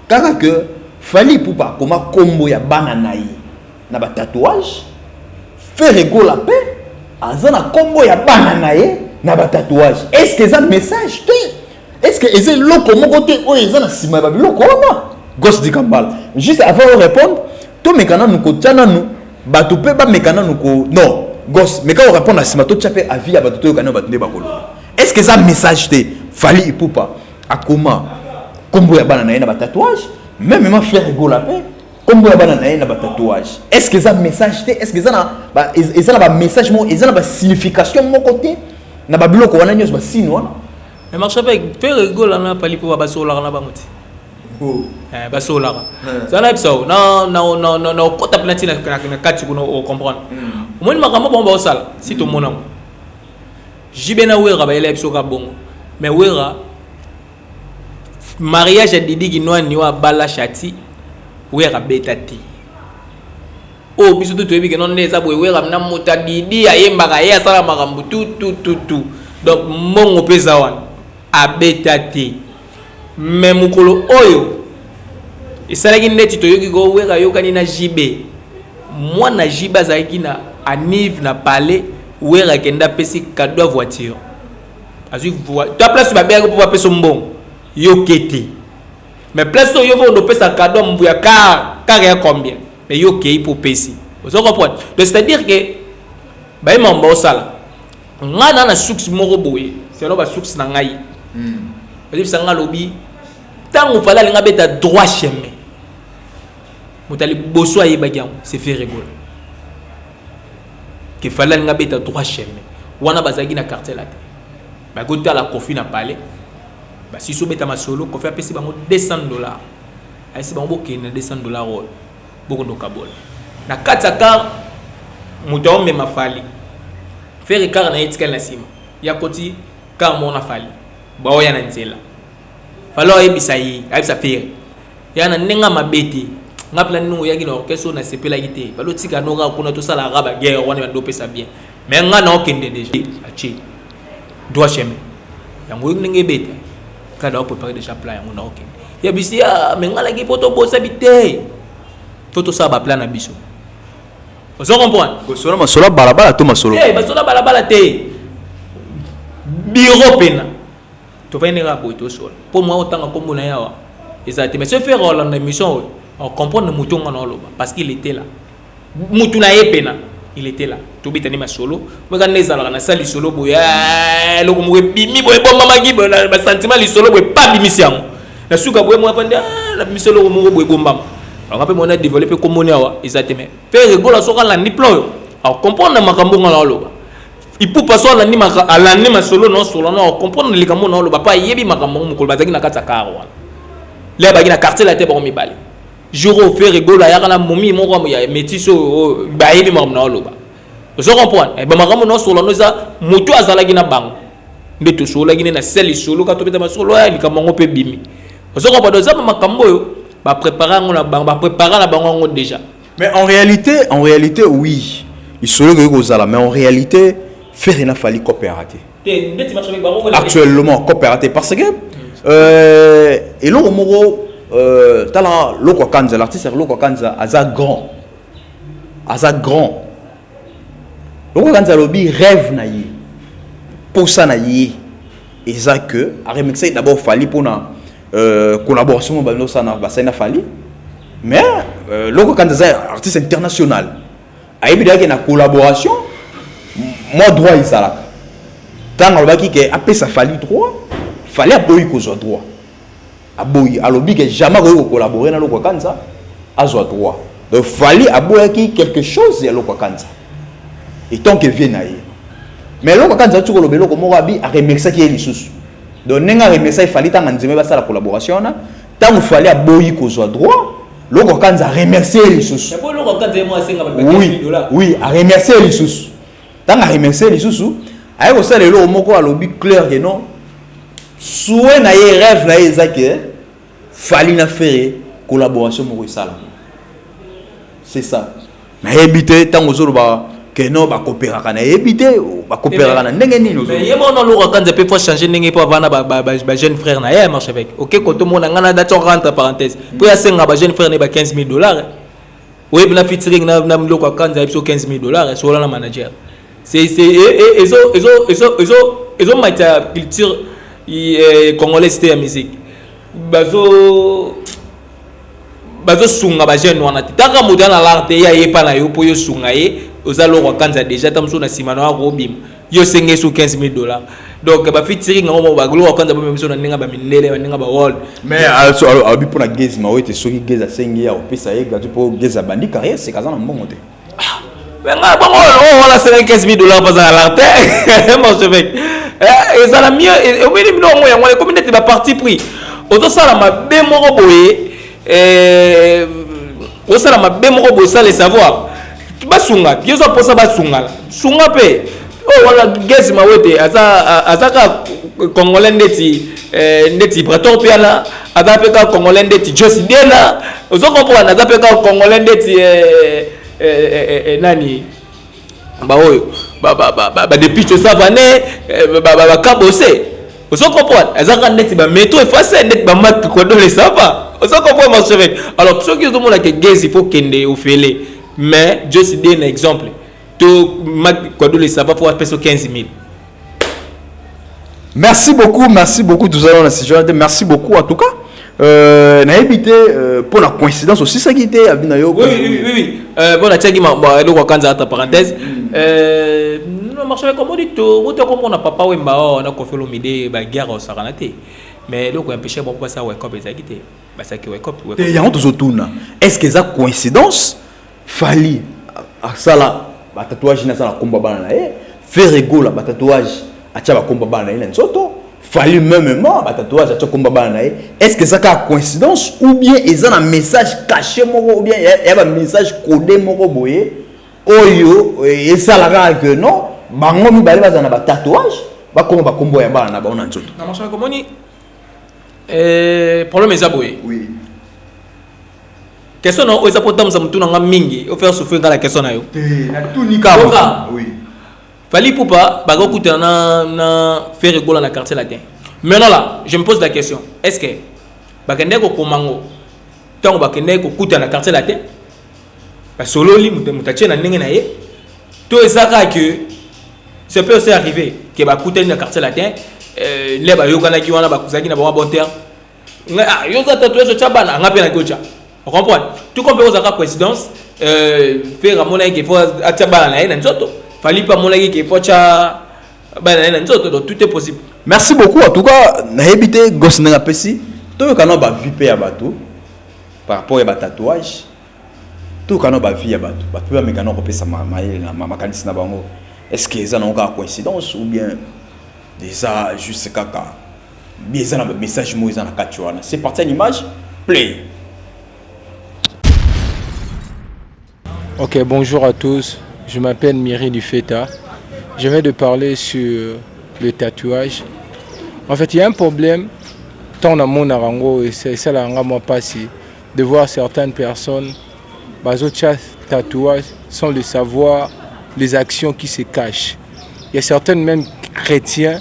car que Fally Ipupa comme combo ya banana yi na ba tatouage faire rigola pe azana combo ya banana yi na ba tatouage est-ce que ça message est-ce que c'est le comment côté oh ils ont la cima babilo comment gosse di kambal juste avant de répondre to mekana nous ko tchana nous batu pe ba mekana nous ko non gosse mais quand on répond à cima to tchape avis ya batu to kana batu ne bakolo est-ce que ça message te Fally Ipupa a comment combo ya banana na ba tatouage même faire rigola pe combo ya banana na ba tatouage est-ce que ça message te est-ce que ça na ils ont ba message mo ils ont ba signification mon côté na babilo ko wana nyos ba signe wana. Mais marche avec faire rigoler na Fally Ipupa basola na bango ti. Basola. Ça na bisa na kota planti na kati kuno o comprendre. Moi makambo bon ba sala si to monango. Jibena wera ba ele biso ka bongo. Mais wera mariage a Didi Ginwa ni wa bala chati wera betati. Oh biso to yebi ke non neza boy wera na mota Didi ayemba ka ya sala makambo tout. Donc mongo pesa wana abetati mais mukolo oyo esalaki neti toyoki ko weka yokani na jibe mwana jibe azalaki na anive na palais wera kenda pesi cadeau voiture azui ta place babeko pour pesa mbongo yokete mais place oyo vo pesa cadeau mbuya car ya combien mais yokei pour pesi vous comprenez donc c'est-à-dire que ba imamba osala ngana na succès moko boye c'est là ba succès na ngai parce que lobby tant on fallait nga beta droit chemin mutali boso ayi bagiam c'est fait rigoler que fallait nga beta droit chemin wana bazaki na quartier là ba gota la kofi na palais ba si so beta masolo kofi apesi bango $200 ay si bango bokena $200 rôle boko ndo kabol na kataka muto me mafali faire car na etikal na sima ya koti car mona Fally ba oya na nzela falo ebisa yi abisa faire ya na nenga mabeti ngapla nous yaki na orchestre na sepela gité balo tika nora kuna to sala raba guerre wana ndo pesa bien mais nga na okende déjà achi doit chemin yango ngenge beta kada on préparer déjà plan yango na okende ya bisi ya mais nga la ki poto bossa bité toto sa ba plan na biso vous comprenez solo masolo balabala to masolo basola balabala te bureau pena to va nera boito solo pour moi autant comme na yawa exactement mais se faire la mission on comprend le mouton en oloba parce qu'il était là mouton na pena il était là to bitani masolo mais quand les ala na sali solo boya loko mo bimi boy bomba magi bona ba sentiment li solo boy pas bimisiango na suka boy mo pande la bimisolo mo boy bomba on a pas développer comme on a exactement faire rigoler sur la niplo on comprendre makambo ngala oloba il peut pas sur la ni maka ala ni masolo non solo non comprendre les kambo non oloba pas yebi makambo mo ko bazaki na kata karwa le bagi na quartier la te ba mi bale jour faire rigoler ya kana momi mo ko ya métiso ba yebi makambo non oloba vous comprenez e ba makambo non solo no za moto azala gina bango ndeto solo gina na sel solo ka to beta masolo ya likambo pe bimi vous comprenez za makambo yo préparer la banque déjà. Mais en réalité, oui. Il serait que mais en réalité, faire une fallu coopérative. Actuellement, coopérative parce que et là, t'as l'autre canza, l'artiste est l'autre canza, asa grand. L'autre canza lobby rêve naïe, pour ça naïe, et ça que à remixer d'abord fallu pour na collaboration avec ça fali mais logo quand c'est artiste international aibi daki na collaboration moi droit isala tant on va qui que après ça fali droit fallait aboyi ko zo droit aboyi alobi que jamais ko collaborer na logo quand ça a zo droit donc fallait aboyi quelque chose ya logo quand ça et tant que vient naïe mais logo quand ça tu ko lobelo ko mo abi a remixer qui est lisusu donc nenga remesa il fallait tant nzeme basa la collaboration na tant il fallait aboyi ko zo droit loko kanza remercier les sous mais pour loko kanza moi senga ba $15,000 oui a remercier les sous tant a remercier les sous aye ko sala lo moko alobi clair que non souhait na ye rêve na ezake fallait na faire collaboration moko sala c'est ça na éviter tant ozolo ba que non ba coopérer kana éviter ba coopérer kana ndenge nini mais yemo no loko kanza peut faut changer ndenge pour vana ba jeune frère na ye marche avec OK quand tout monde ngana date entre parenthèse pour ya senga ba jeune frère ne ba $15,000 oui na featuring na loko kanza episo $15,000 sur la manager c'est ezo matière culture congolaise de musique bazo sunga ba jeune wana taka modana l'art ya yepa na yo po yo sunga ye ozalo kwa kanza déjà tamso na simano wa robim yo senge su $15,000 donc ba featuring ngoma ba glo kanza ba miso na ninga ba minele ba ninga ba world mais also abi pona gezi ma wete soki geza senge ya opesa ye gatu po geza bandi carrière c'est kazana mbongo te nga bongo wala senge $15,000 pas à l'art mon chevek et ça la mieux et oui no mo ya ngole communauté ba parti pris oto sala ma be moko boye o sala ma be moko boye ça le savoir basunga yeso posa basunga sunga pe oh wala gezi mawete azaka congolais ndeti braton pe ala azapeka congolais ndeti josidena ozo comprendre azapeka congolais ndeti nani ba oyo ba depuis to savane ba kabose ozo comprendre azaka ndeti ba meto efase ndeti ba mat ko do le sava ozo comprendre mon chef alors ceux qui ont montré que gezi faut kende ofele mais je suis un exemple tout quoi les ça va pour passer 15,000. Merci beaucoup tous allons merci beaucoup en tout cas n'a évité pour la coïncidence aussi ça qui était à binayo oui bon la tiagi ma le quoi kanza entre parenthèse non marché comme on dit tout comme on a papa wemba on a confié le midi ba guerre au saranate mais le quoi empêcher bon pas ça ouais comme ça qui était bah ça qui ouais comme il y a autre tourna est-ce que ça coïncidence fali asala ba tatouage na sala komba bana na ye faire rigola ba tatouage acha ba komba bana na ye nsoto fali même ba tatouage acha komba bana na ye est-ce que ça ka coïncidence ou bien ils ont un message caché moko ou bien il y a un message codé moko boye oyo et ça la que non bango mi bale bazana ba tatouage ba kombo ya bana na ba ona nsoto na marché comme ni problème est ça boye oui question non eza potam sa mutuna nga mingi o faire souffrir dans la question na yo na tout ni ka oui Fally Ipupa bako kutana na faire rigoler na quartier latin maintenant là je me pose la question est-ce que bakende ko komango tango bakende ko kutana na quartier latin ba sololi mutache na ndenge na ye to ezaka que ça peut aussi arriver que bakutana na quartier latin les ba yokana ki wana bakuzaki na ba bon terme ah yo za tatouage chabana ngapi na kocha on comprend tout comme peut aux présidence faire à mon avis qu'il faut attirer na ina nzoto Fally pas mon avis qu'il faut cha bana na nzoto donc tout est possible. Merci beaucoup en tout cas na habité gosse na pesi to kana ba vie pe ya bato par rapport à ba tatouage to kana ba vie ya bato ba pe ba mekana ko pesa maile na makanisi na bango est-ce que ça n'a aucune coïncidence ou bien déjà juste kaka bien ça na message mo na katuana c'est parti à l'image play. Ok, bonjour à tous, je m'appelle Miri Dufeta. Je viens de parler sur le tatouage. En fait, il y a un problème, tant dans mon arango, et c'est ça la moi passé, de voir certaines personnes, bazocha tatouage, sans le savoir, les actions qui se cachent. Il y a certains même chrétiens,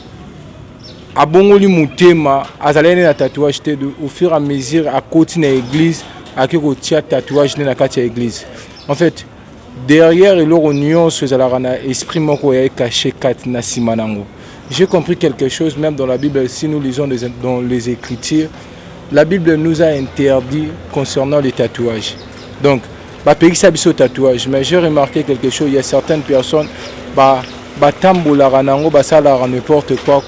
à bongoli moutema, azalene na tatouage, au fur et à mesure, à côté de l'église, à qui on tatouage dans la église. En fait, derrière l'union, l'esprit est caché na simanango. J'ai compris quelque chose, même dans la Bible, si nous lisons dans les Écritures, la Bible nous a interdit concernant les tatouages. Donc, pays s'habille au tatouage, mais j'ai remarqué quelque chose, il y a certaines personnes, n'importe quoi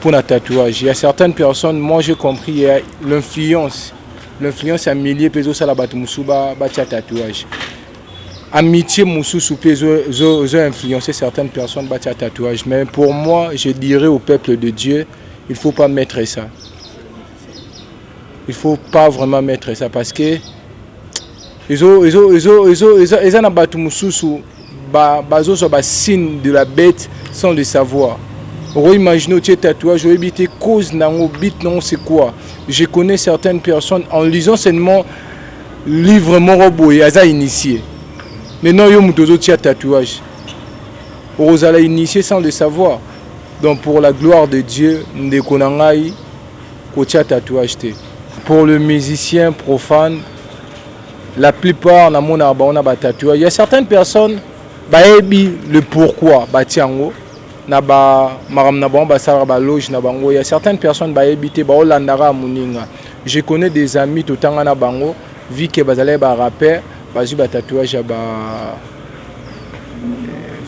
pour un tatouage. Il y a certaines personnes, moi j'ai compris, il y a l'influence. L'influence à milliers de personnes, ça tatouage. Amitié Moussou peut influencer certaines personnes à tatouage. Mais pour moi, je dirais au peuple de Dieu, il ne faut pas mettre ça. Il ne faut pas vraiment mettre ça parce que ils ont signe de la bête sans le savoir. On imagine que tatouage, on éviter cause non c'est quoi. Je connais certaines personnes en lisant seulement livre Morobo et Aza initié. Mais non, yo mutozo tia tatouage. On a initié sans le savoir. Donc pour la gloire de Dieu, nous konangai ko tia tatouage te. Pour le musicien profane, la plupart na mon arba on a ba tatouage. Il y a certaines personnes ba ebi le pourquoi ba tiango na ba maram na ba sala ba loge na bango. Il y a certaines personnes ba ebi te ba olandara muninga. Je connais des amis tout tanga na bango vu que bazale ba rappeur bazu ba tatouage ya ba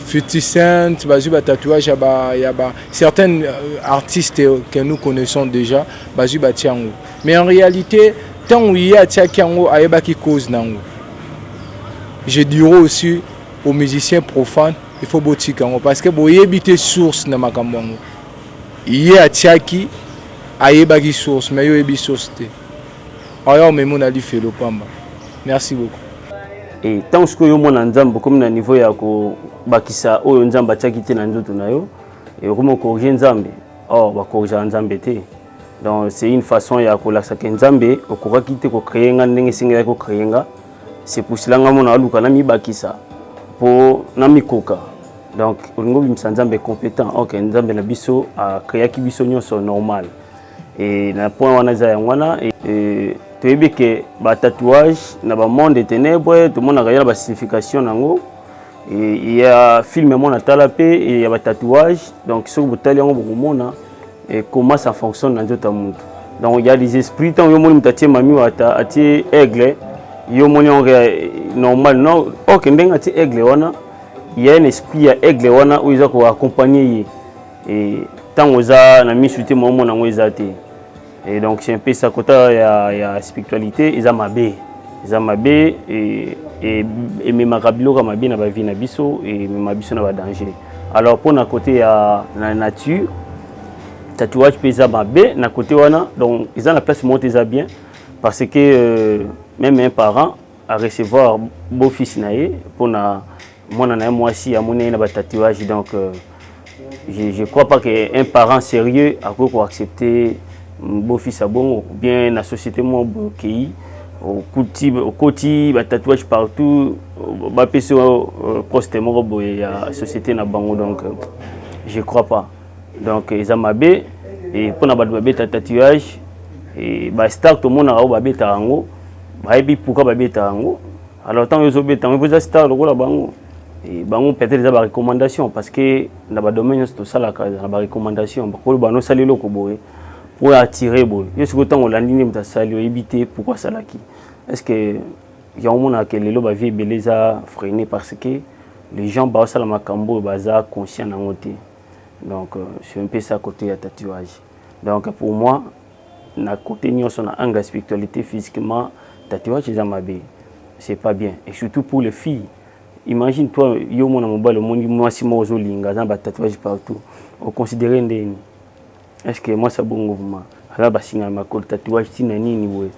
50 Cent, bazu ba tatouage ya ba certains artistes que nous connaissons déjà bazu ba tiango. Mais en réalité tant où il y a tiango ayeba ki cause nango. Je dirais aussi aux musiciens profanes il faut botikango parce que boyebite source na makambo ngo. Il y a tiaki ayeba ki source mais yo ebi source te. Alors mais mon ali fait le pamba. Merci beaucoup. Et tant que yo mona nzambe comme na niveau ya ko bakisa oyo nzambe atiaki te na nzoto na yo et comment corriger nzambe ba corriger nzambe te donc c'est une façon ya ko laksa ke nzambe okoka kite ko créer nga ndenge singa ya ko créer nga c'est pour cela nga mona aluka na mi bakisa po na mikoka donc olingo bimisa nzambe compétent OK nzambe na biso a créer ki biso nyonso normal et na point wana za ngwana et tu que ba tatouage na ba monde des ténèbres tout le monde a regardé la signification nango et il y a film mon atalapé et il y a ba tatouage donc sur botali yango bokomona et comment ça fonctionne dans notre monde donc il y a des esprits tant yo moni mutatie mami wata atie aigle yo moni on normal non OK ndenga atie aigle wana il y a un esprit à aigle wana où ils ont ko accompagner et tant oza na misute mo mona ngo ezate. Et donc c'est un peu ça côté il y a spiritualité ils ont mabé et mes marabilo comme mabé na ba vie na biso et mes mabiso na ba danger. Alors pour na côté ya la nature tatouage pesa mabé na côté wana donc ils ont la place monter ça bien parce que même un parent à recevoir beau fils naé pour na mona na moi aussi à moné na ba tatouage donc je crois pas que un parent sérieux a quoi accepter beau fils à bon bien la société moi qui au côté ba tatouage partout ba peso poste moko boye ya société na bango donc je crois pas donc ezamabe et pour na ba tatouage et ba star tout monde na ba beta rango ba ebi pourquoi ba beta rango alors tant yo beta vous êtes star le la bango et bango peut-être des recommandations parce que dans ba domaine tout ça la ba recommandation ba ko ba no salelo ko boye pour attirer bon je suis content on l'a dit mais ça lui éviter pourquoi ça là qui est-ce que il y a un moment que les lois vie beleza freiner parce que les gens bah ça la macambo baza conscient en côté donc c'est un peu ça côté à tatouage donc pour moi na côté ni on a un spiritualité physiquement tatouage c'est pas bien et surtout pour les filles imagine toi yo mon mobile le monde moi si moi zo linga za ba tatouage partout on considérer ndeni. Est-ce que moi ça bon mouvement alors basinga makolo tatouage tina nini boye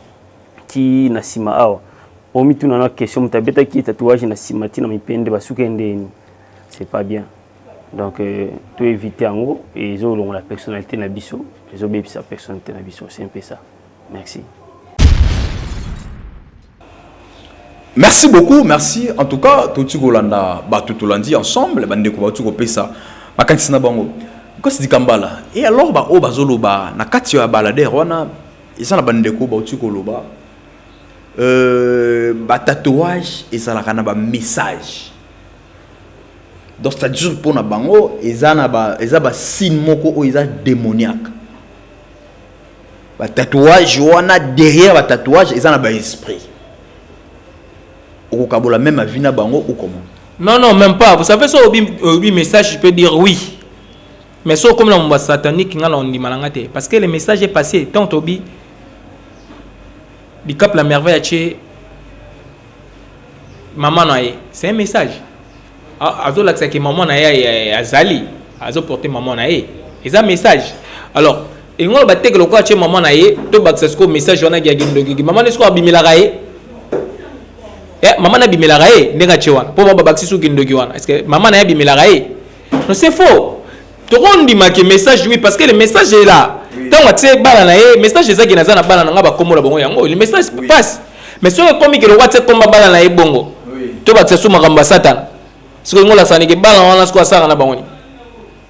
ti na sima awa omi tuna na question mutabeta ki tatouage na sima tina mipende basuka ndeni c'est pas bien donc tu éviter en gros et ils ont la personnalité na biso ils ont sa personnalité na biso c'est un peu ça merci. Merci beaucoup, merci. En tout cas, tout ce qu'on a battu ensemble, bande ko battu ko pesa makanisi na bango. Ko si dikambala. Et alors ba o bazoloba na kati ya balader wana isa na bande ko battu ko loba. Ba tatouage ezalaka na ba message. Donc c'est-à-dire pour na bango ezana ba signe moko o eza démoniaque. Ba tatouage wana derrière ba tatouage ezana ba esprit. Ou kabola même avina bango ou comment? Non, même pas. Vous savez, ça, au message, je peux dire oui. Mais ça, comme la satanique, on dit malangate. Parce que le message est passé. Tant Tobi, du cap la merveille, chez maman naïe. C'est un message. Azo là que maman naïe azali. Azo porter maman naïe. C'est un message. Alors, et on va te que le quoi chez maman naïe. Tout baxesco message on a gagné. Maman n'est-ce qu'on abimila raïe? Maman na bimela raé ndeka chewana po baba baxi su kindoki wana est-ce que maman na bimela raé non c'est faux to on dit que message oui parce que le message est là tant on tse bala na ye message ezaki na zana bala na ngaba komola bango yango le message passe mais sur le comme que le WhatsApp comme bala na ye bongo to ba tse su makamba satan ce que ngola sani ke bala wana sko sara na bango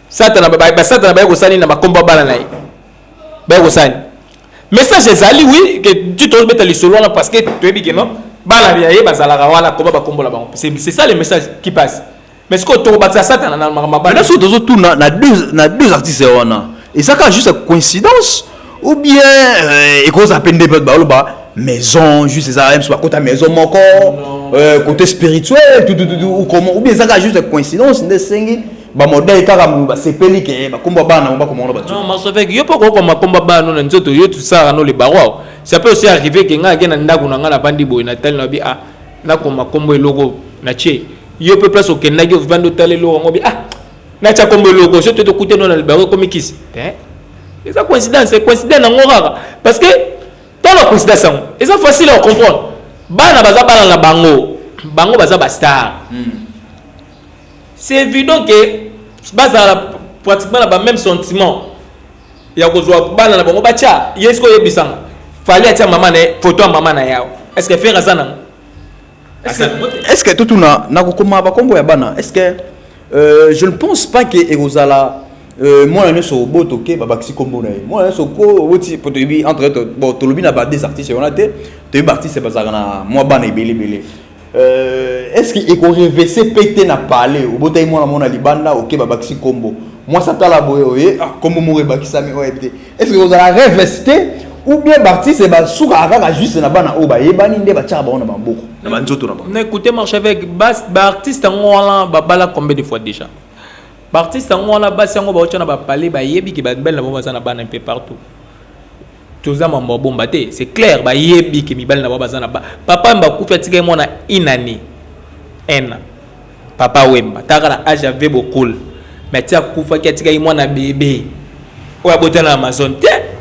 satan ba satan ba ko sani na makomba bala na ye ba ko sani message ezali oui que tu te mets à l'isolo parce que tu es bien non. C'est ça le message qui passe. Mais ce que tu as ça, na deux artistes et ça quand juste coïncidence ou bien et cause à peine des maison juste ça même soit côté maison mon corps côté spirituel tout ou comment ou bien ça quand juste coïncidence de singi ba modèle karamu ba sepeli ke ba komba bana ba comment ba non mais avec yo pas ko ma komba bana na nzoto yo tout ça no le barwa ça peut aussi arriver que nga gena ndaku na ngala bandi boy na tel na bi ah na ko makombo eloko na che yo peut place au kenagi vando tale lo ngo bi ah na cha kombo eloko je te écouter non na le barwa comme kisi c'est ça coïncidence c'est coïncidence na ngora parce que dans la coïncidence c'est ça facile à comprendre bana baza bana na bango baza ba star c'est évident que baza pratiquement la même sentiment ya ko zo bana na bango bacha yesko yebisanga fallait attirer maman photo à maman na yao est-ce que faire ça non est-ce que tout na kokoma ba kombo ya bana est-ce que je ne pense pas que ezala moi na so boto ke ba baxi kombo na moi na so ko woti poto bi entre bon to lobi na ba des artistes on a te artistes bazaka na moi bana belé est-ce que eko reverser pété na parler au boto moi na mona libanda OK ba baxi kombo moi ça tala boye kombo mo rebakisa mi oete est-ce que vous allez reverser ou bien parti c'est ba souka aka juste na bana o ba yebani nde ba tcha ba ona ba mboko na ba nzoto na ba écoutez marche avec ba artiste ngwala ba bala combien de fois déjà ba artiste ngwala ba sango ba otcha na ba parler ba yebi ki ba belle na ba za na bana un peu partout toza mambo bomba te c'est clair ba yebi ki mi belle na ba za na ba papa mba ku fatika mo na inani ena papa wemba takala âge avait beaucoup mais tia ku fatika mo na bébé o abota na Amazon te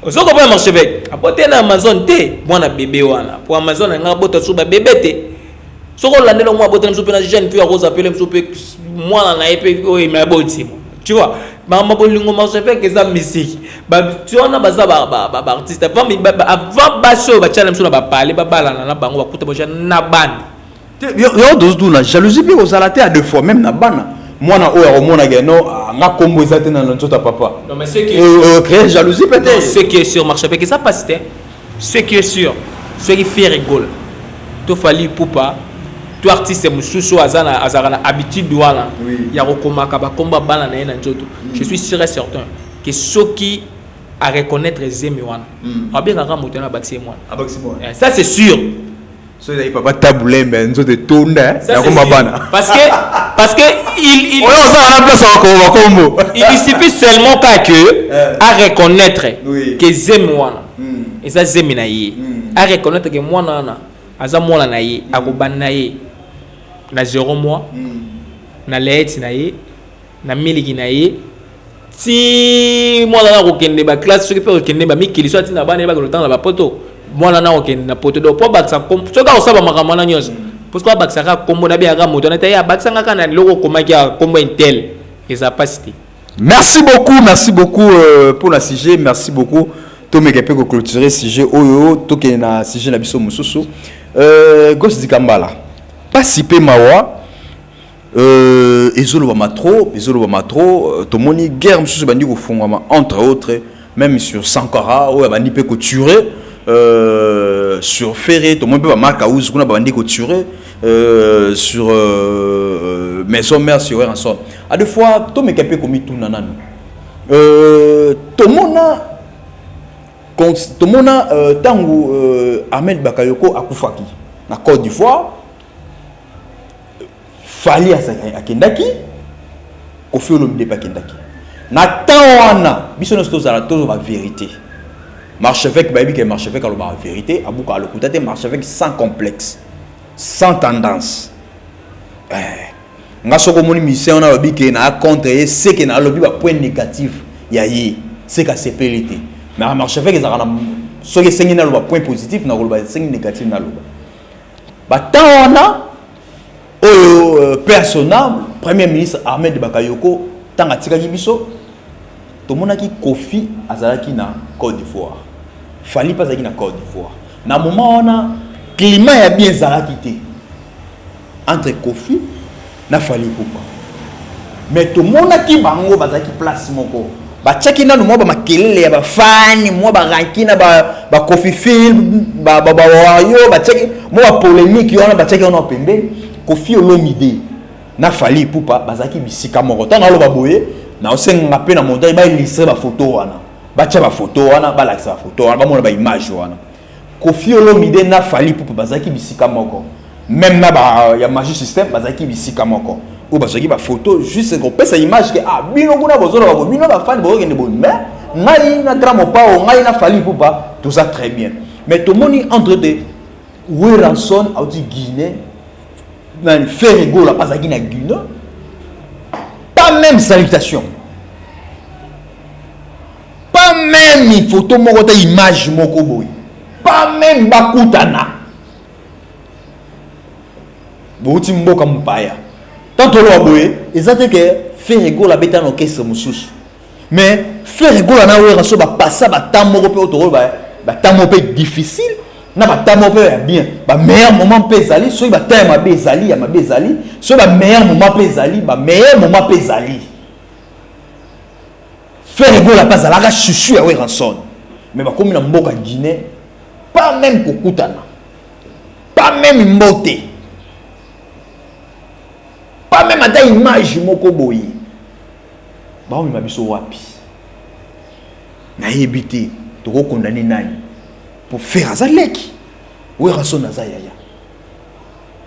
Ozo ko ba marché avec apote na Amazon te mwana bébé wana pour Amazon nga bota suba bébé te soko landelo mwa bota msupe na jeune fille rose appeler msupe mwana na epe o me aboti tu vois Bamba bolingo marche avec eza musique. Tu on a baza artiste avant baso ba challenge sur ba parler ba balana na bango ba kuta ba na ban. Yo dozu na jalousie bi ozalate à deux fois même na bana. Moi na oya omona geno nga kombo ezate na nzota papa. Non mais c'est que créer jalousie peut-être. Ce qui est sûr marche avec ça passe. Ce qui est sûr, ce qui fait rigole. To fali poupa tout artiste mususu azana habitude douala ya rokomaka ba komba bana na na njoto. Je suis sûr et certain que ceux qui à reconnaître Zemi wana a bien rara moto na baxi moi. Ça c'est sûr. So il papa taboulé mais nzoto tonda ya komba bana. Parce que il on a place à combo. Il suffit seulement que à reconnaître que Zemi wana et ça Zemi na yi à reconnaître que moi nana aza mwana na ye akobana na ye na 0 mois na leti na ye na miliki na ye ti mwana na kokende ba classe soki pe kokende ba mikili so atina bana ba ko temps na ba poto mwana na kokende na poto do po baksa kom soka osaba makambo na nyonso parce que baksa ka kombo na bia ka moto na ta ya baksa nga kana loko komaki ya kombo intel eza pasité. Merci beaucoup pour la sujet, merci beaucoup. To me kepe ko clôturer sujet oyo to ke na sujet na biso mususu. Gosse Dikambala. Pas si peu mawa. Ezolo ba matro, to moni guerre mususu bandi ko fongama entre autres, même sur Sankara ou bandi pe ko tuer sur Ferré, to moni pe ba marka uzu kuna bandi ko tuer sur maison mère sur rançon. À deux fois to me kepe ko mituna nanu. To mona tangu Ahmed Bakayoko akufaki na Côte d'Ivoire fali akendaki Kofi Olomide bakendaki na tawana biso no sto zala to ba vérité marche avec baby que marche avec la vérité abuka alokuta te marche avec sans complexe sans tendance nga soko moni mission na baby que na contre c'est que na lobi ba point négatif ya yi c'est ka sepelité mais marche avec ezaka na soki sengi na loba point positif na loba sengi négatif na loba batana oyo personnel premier ministre Ahmed Bakayoko tanga tikaki biso to monaki Kofi azalaki na Côte d'Ivoire fali pas azalaki na Côte d'Ivoire na moment ona climat ya bien zalaki te entre Kofi na Fali Poupa mais to monaki bango bazalaki place moko bachaki na mwa ba makelele ya bafani mwa ba rankina ba Kofi film ba wayo bachaki mwa polémique yona bachaki ona pembe Kofi Olomide na Fali Poupa bazaki bisika moko tanga lo baboye na osenga pe na montagne ba illustré ba photo wana bacha ba photo wana ba lakisa photo wana ba mona ba image wana Kofi Olomide na Fali Poupa bazaki bisika moko même na ba ya Magic System bazaki bisika moko ou bazaki ba photo juste qu'on pèse image que ah bino kuna bozolo ba bino ba fan bo ngene bon mais ngai na drama pa o ngai na Fali Poupa tout ça très bien mais tout moni entre deux Weranson a dit Guinée na fait rigolo pas à Guinée pas même salutation pas même une photo moko ta image moko boy pas même bakutana bouti mboka mpaya tant to lo boy ezate que fait rigolo beta no kese mususu mais fait rigolo na Weranson ba passa ba tamoko pe otoro ba tamoko difficile na ba tamoko bien ba meilleur moment pezali so ba time ma bezali ya ma bezali so ba meilleur moment pezali ba meilleur moment pezali faire go la pas à la chuchu ya Weranson mais ba comme na mboka Guinée pas même kokutana pas même mbote pas même ata image moko boyi ba on ma biso wapi na yebité to ko condamner nani pour faire azaleki Weranson azayaya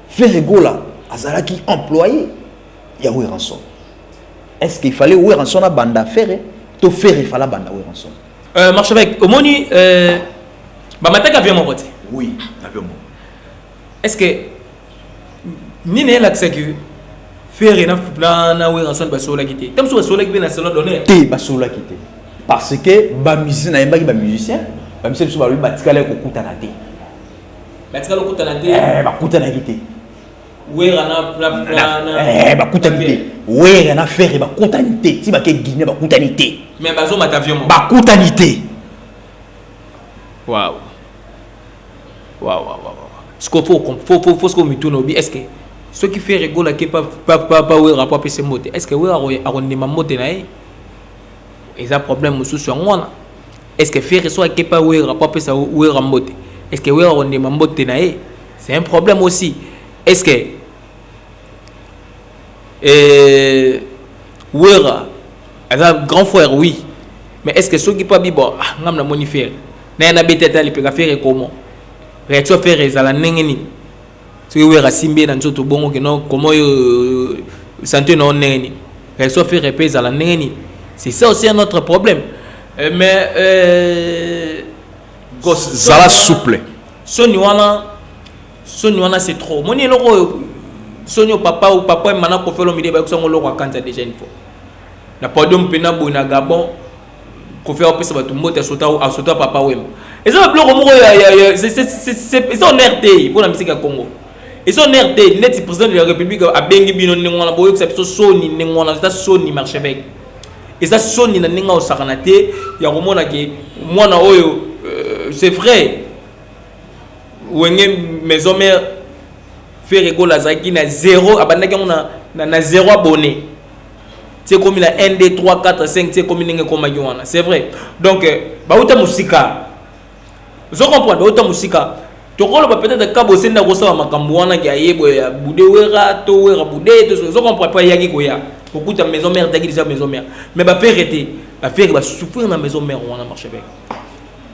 faire rigola azalaki employé ya Weranson est-ce qu'il fallait Weranson na banda faire to faire il fallait banda Weranson marche avec omoni ba mataka vient mon côté oui avion est-ce que ni ne l'accès que faire na Weranson ba sola kité tam so sola kité na salon donner te ba sola kité parce que ba musicien na yembaki ba musicien ba musicien so ba lui batikala ko kutana te batikala ko kutana te ba kutana kité Wera na bakutanité. Wera na faire bakutanité. Si ba ke Guinée bakutanité. Mais bazo matavion. Bakutanité. Waouh. Ce qu'il faut ce qu'on me tourne au bi, est-ce que ce qui fait rigoler qui pas Wera pas pese mote. Est-ce que Wera a ma mote na e? Et ça problème sous sur moi. Est-ce que faire soit qui pas Wera pas pese Wera mote. Est-ce que Wera on ma mote na e? C'est un problème aussi. Est-ce que Wera a grand frère oui. Mais est-ce que ceux qui pas bibo ngam na monifère. Na beteta li peka faire comment? Réaction faire ezala nengeni. Ce que Wera simbe na nzoto bongo que non comment santé non nengeni. Réaction faire epé ezala nengeni. C'est ça aussi un autre problème. Mais Zala souple. Soni wana c'est trop. Moni loko Soni papa ou papa mana ko felo mi de ba ko songo loko kanta déjà une fois. Na podium pena bona Gabon ko faire opesa ba tumbo te sota papa wem. Et ça bloc mo c'est ça en RT pour la musique à Congo. Et ça en RT net président de la République a bengi bino ngwana boyo que Soni ngwana ça Soni marche avec. Et ça Soni na ninga osakanate ya komona ke mwana oyo c'est vrai. Wenge maison mère fait rigoler Zaki na 0 abandaki na 0 abonné. C'est comme il a 1 2 3 4 5 c'est comme ninga koma yona. C'est vrai. Donc ba uta musika. Vous comprenez ba uta musika. To rolo ba peut-être ka bosé na kosa makambo wana ki ayebo ya bude wera to wera bude to vous comprenez pas yaki koya. Beaucoup de maison mère daki déjà maison mère. Mais ba faire été ba faire ba souffrir na maison mère wana marche avec.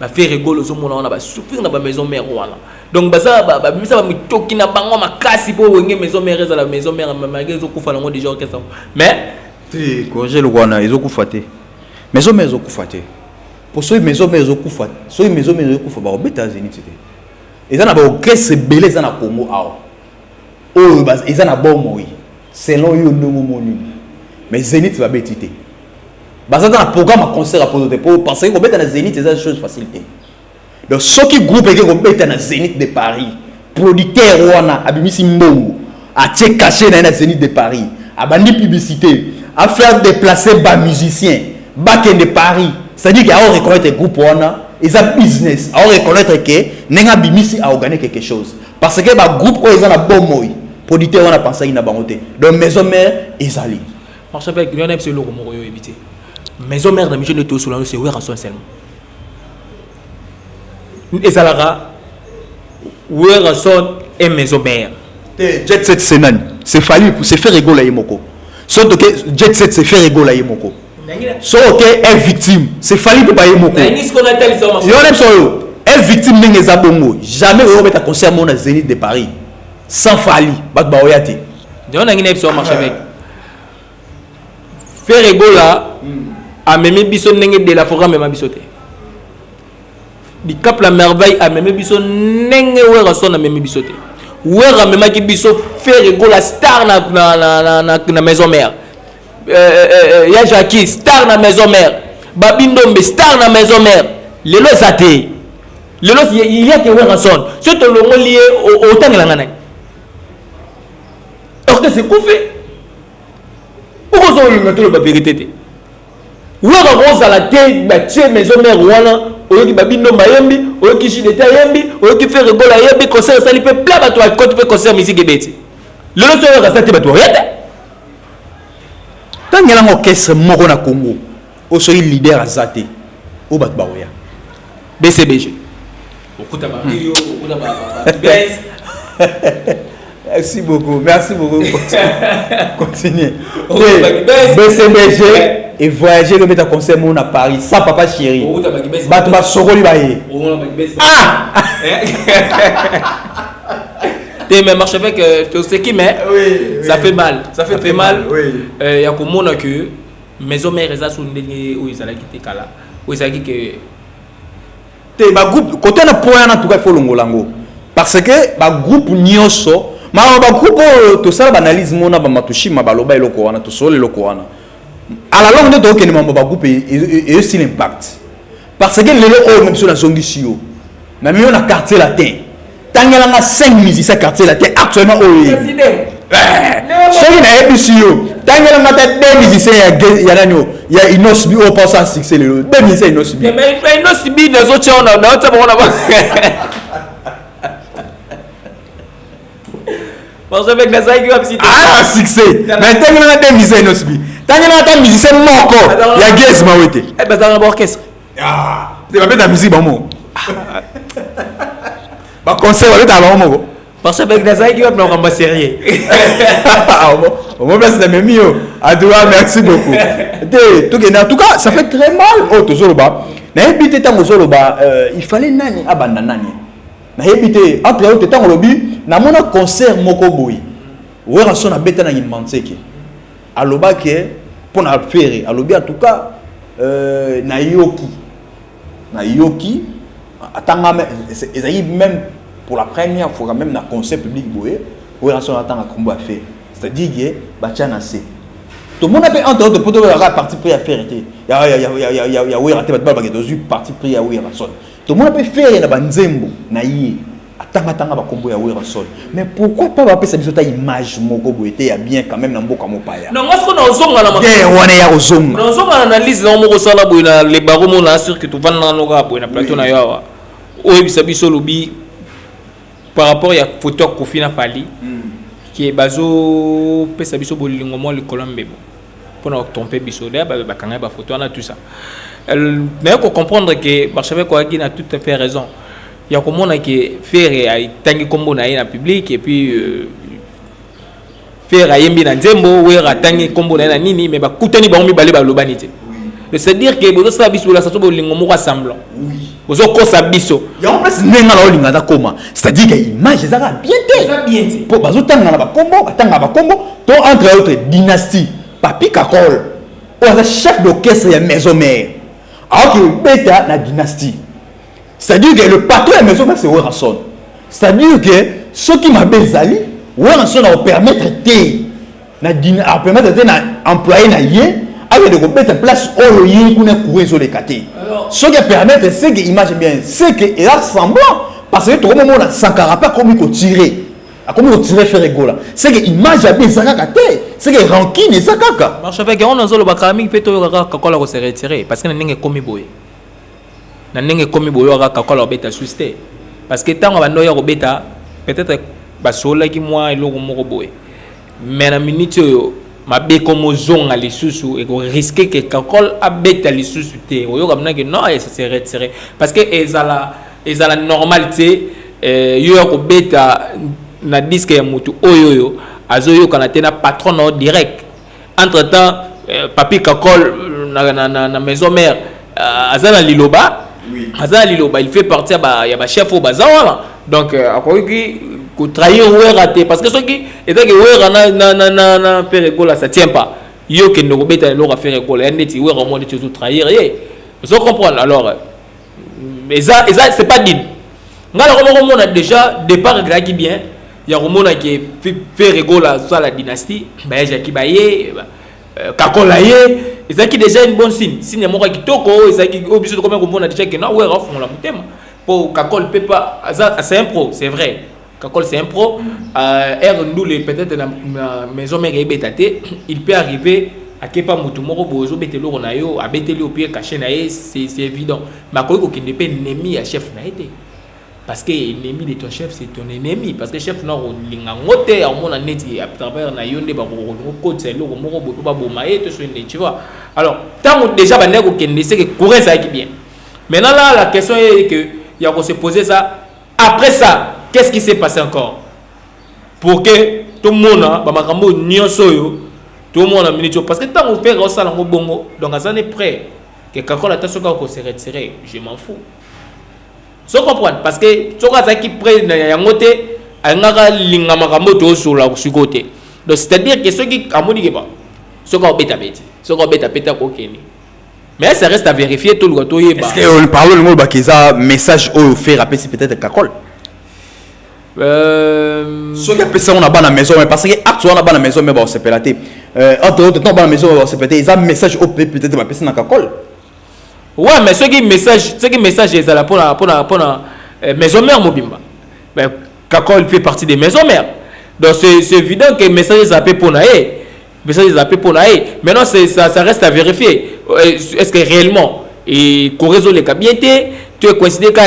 Ba faire rigoler zo mona wana ba souffrir na ba maison mère wana. Donc baza ba misa ba mitoki na bango makasi po wenge maison mère za la maison mère malgré zo kufa nango déjà qu'est-ce. Mais corriger le wana ezokufa te. Maison mère ezokufa te. Pour ceux maison mère ezokufa, ceux maison mère ezokufa ba obeta Zénith te. Eza na ba orchestre belé za na Congo awa. Oh eza na bon oui. Selon yo ndongo moni. Mais Zénith va betité. Baza dans un programme à concert à poser pour penser qu'on beta na Zénith c'est une chose facilité. Donc ceux qui groupe qui beta na Zénith de Paris, producteur wana abimisi mbongo, a tché caché na Zénith de Paris, a bandi publicité, à faire déplacer bas musiciens, back de Paris. C'est-à-dire qu'il y a reconnaître groupe wana, ils ont business, à reconnaître que nenga bimisi a organiser quelque chose. Parce que ba groupe ils ont na bon moy, producteur wana pensé qu'il na bangoté. Donc maison mère ils allient. Parce que il y en a c'est logo mo yo éviter. Maison mère de Michel de tout seulement c'est Wera son seulement. Et ça là Wera son et maison mère. Jet set c'est nani? C'est fallu pour se faire rigoler yemoko. Sauf que Jet set se fait rigoler yemoko. Sauf que est victime, c'est fallu pour bailler moko. Mais ce qu'on a tel ça marche. Yo nem so yo, est victime n'engeza bongo. Jamais on mettre concert mon Zénith de Paris. Sans fali, bat ba oyate. Donc on a une émission marche avec. Faire rigoler a même biso n'enge de la forêt même bisoté. Di cap la merveille a même biso n'enge Wera son a même bisoté. Wera même qui biso faire rigoler star na maison mère. Ya Jackie star na maison mère. Babindombe star na maison mère. Lelo zate. Lelo il y a que Wera son. C'est tout le monde lié au temps de la nana. Alors que c'est quoi fait? Pourquoi ça on le la vérité? Wera rose à la tête, bah tiens maison mère wana, oyoki babindomba yembi, oyoki chideta yembi, oyoki faire rigoler yembi, concert ça li peut plein bato à côté peut concert musique ebeti. Lelo so Wera ça te bato yete. Tant qu'il y a un orchestre moko na Congo, au soy leader azate, au bat baoya. BCBG. Okuta ba Rio, okuta ba Benz. Merci beaucoup. Continuez. BCBG et voyager le mettre à concert mon à Paris, ça papa chéri. Batba Sokoli baye. Ah! T'es même marche avec ce qui mais ça fait mal. Ça fait mal. Il y a comme on a que maison mère ça sont des où ils allaient quitter Kala. Où ils allaient que te ba groupe côté na point en tout cas faut longolango parce que ba groupe nyonso ma ba groupe to ça ba analyse mona ba matushi ma baloba eloko wana to solo eloko wana à la longue de donc ni ba groupe et aussi l'impact parce que lelo o même sur la zone sio na mieux na quartier latin Tangelanga 5 musiciens quartier là, t'es actuellement au lieu. Soki na ebisu yo, tangelanga t'es 2 musiciens ya nani ya Inosbi au pense à succès le 2 musiciens Inosbi. Mais Inosbi des autres on a parce avec des aïeux qui ah succès. Mais tangelanga 2 musiciens Inosbi. Tangelanga t'es musicien moko ya Guess Mawete. Eh ben dans l'orchestre. Ah, c'est pas la musique bon mot. Ba concert avec ta maman. Parce avec des aïeux qui n'ont pas sérieux. Au moins c'est même mieux. Adoua, merci beaucoup. En tout cas, ça fait très mal au Tozoloba. Na habité tant Tozoloba, il fallait nani abanda nani. Na habité entre autres tant lobby, na mona concert moko boy. Wera son na beta na Yimanseke. Aloba ke pour na faire, alobi en tout cas na yoki atanga même pour la première fois même dans concert public boye où la son attend à combo à faire c'est-à-dire que bachana c'est tout le monde a fait entre autres pour la partie pris à faire était ya oui raté ba ba dozu partie pris à oui rason tout le monde a fait faire na banzembo na yi atanga ba combo ya oui rason mais pourquoi pas ba pesa biso ta image moko boye était ya bien quand même na mboka mopaya non moi ce qu'on a ozonga na wana ya ozonga non ozonga analyse na moko sala boye na les baromo na sûr que tout va na noka boye na plateau na yawa oyo bisabiso lobi par rapport à photo Kofi na Fali qui est bazo pesa biso bolingo mo le Colombebo pour na tromper biso là ba kanga ba photo na tout ça mais il faut comprendre que Barchevêque Kouaki a tout à fait raison il y a comment que faire ay tangi kombo na na public et puis faire ayembi na nzembo wera tangi kombo na nini mais ba kutani ba mi balé ba lobanité c'est-à-dire que bozo sa biso la sa bolingo mo rassemblant oui bozo ko sa biso ya en place nenga la olinga da koma c'est-à-dire que image ça bien té pour bazo tanga na ba kombo to entre autres dynastie Papi Kakol ou chef d'orchestre ya maison mère alors que beta na dynastie c'est-à-dire que le patron de la maison mère c'est Werason c'est-à-dire que ceux qui m'a bezali Werason va permettre na permettre na employé na yé avec de mettre en place au lieu qu'on a couru sur les quartiers. Ce qui permet c'est que image bien, c'est que il a semblant parce que tout le monde a Sankara pas comme il faut tirer, comme il faut tirer faire rigoler. C'est que image a bien Sankara c'est que rancune et Sankara. Marche avec on a zolo bakrami peut to kakola ko se retirer parce que n'enge komi boye. Na n'enge komi boye ora kakola obeta susté parce que tant on va noyer obeta peut-être basola ki moi eloko moko boye. Mais na minute ma be comme zonga les sous et qu'on risquer que kakol abeta les sous té oyo kamna que non et ça se retirer parce que ezala normalité yo ko beta na disque ya mutu oyo azoyo kana tena patron direct entre temps papi kakol na maison mère azana liloba oui azana liloba il fait partie ya ba chef au bazawala donc akoki ko trahir ou raté parce que ce qui était que ouais na faire école ça tient pas yo que no beta lo faire école et ndeti ouais vraiment de tout trahir vous comprenez alors mais ça c'est pas dit ngala comme on a déjà départ graki bien il y a comme on a qui faire école ça la dynastie ba Jackie Baye Kakola ye et ça qui déjà une bonne signe moi qui toko et ça qui obligé de comme on a déjà que non ouais rafon la mutem pour Kakol peut pas c'est un pro c'est vrai Kakol c'est un pro Ndule peut-être na maison mère ebetaté il peut arriver à kepa mutu moko bozo betelo na yo a beteli au pied caché na c'est évident mais ko ko kinde pe ennemi à chef na été parce que l'ennemi de ton chef c'est ton ennemi parce que chef na linga ngote à mon neti à travers na yonde ba ko côté c'est loko moko bo ba bo maé to so tu vois alors tant déjà ba ndeko kende c'est que courir ça qui bien maintenant là la question est que il y a qu'on se poser ça après ça qu'est-ce qui s'est passé encore pour que tout le monde ba makambo nyonso yo tout le monde a minute parce que tant on fait ça la bongo donc à ça est prêt que quand la tasse ko se retirer je m'en fous so comprendre parce que so ka qui près ya ngote angaka linga makambo to sur la côté donc c'est-à-dire que ceux qui amoni ke pas so ka beta beta ko keni mais ça reste à vérifier tout le temps est-ce que on parle le mot bakiza message au faire rappeler peut-être Kakol ceux qui appellent ça on a pas la maison mais parce que actuellement on a pas la maison mais bon c'est pelaté entre autres temps pas la maison c'est peut-être ils ont message au peut-être ma personne dans Kakol ouais mais ceux qui message est là pour la maison mère mobimba ben Kakol fait partie des maisons mères. Donc c'est évident que message zappé pour naé. Message zappé pour naé. Maintenant ça reste à vérifier. Est-ce que réellement et qu'on résout les cabinetés, tu es coïncidé que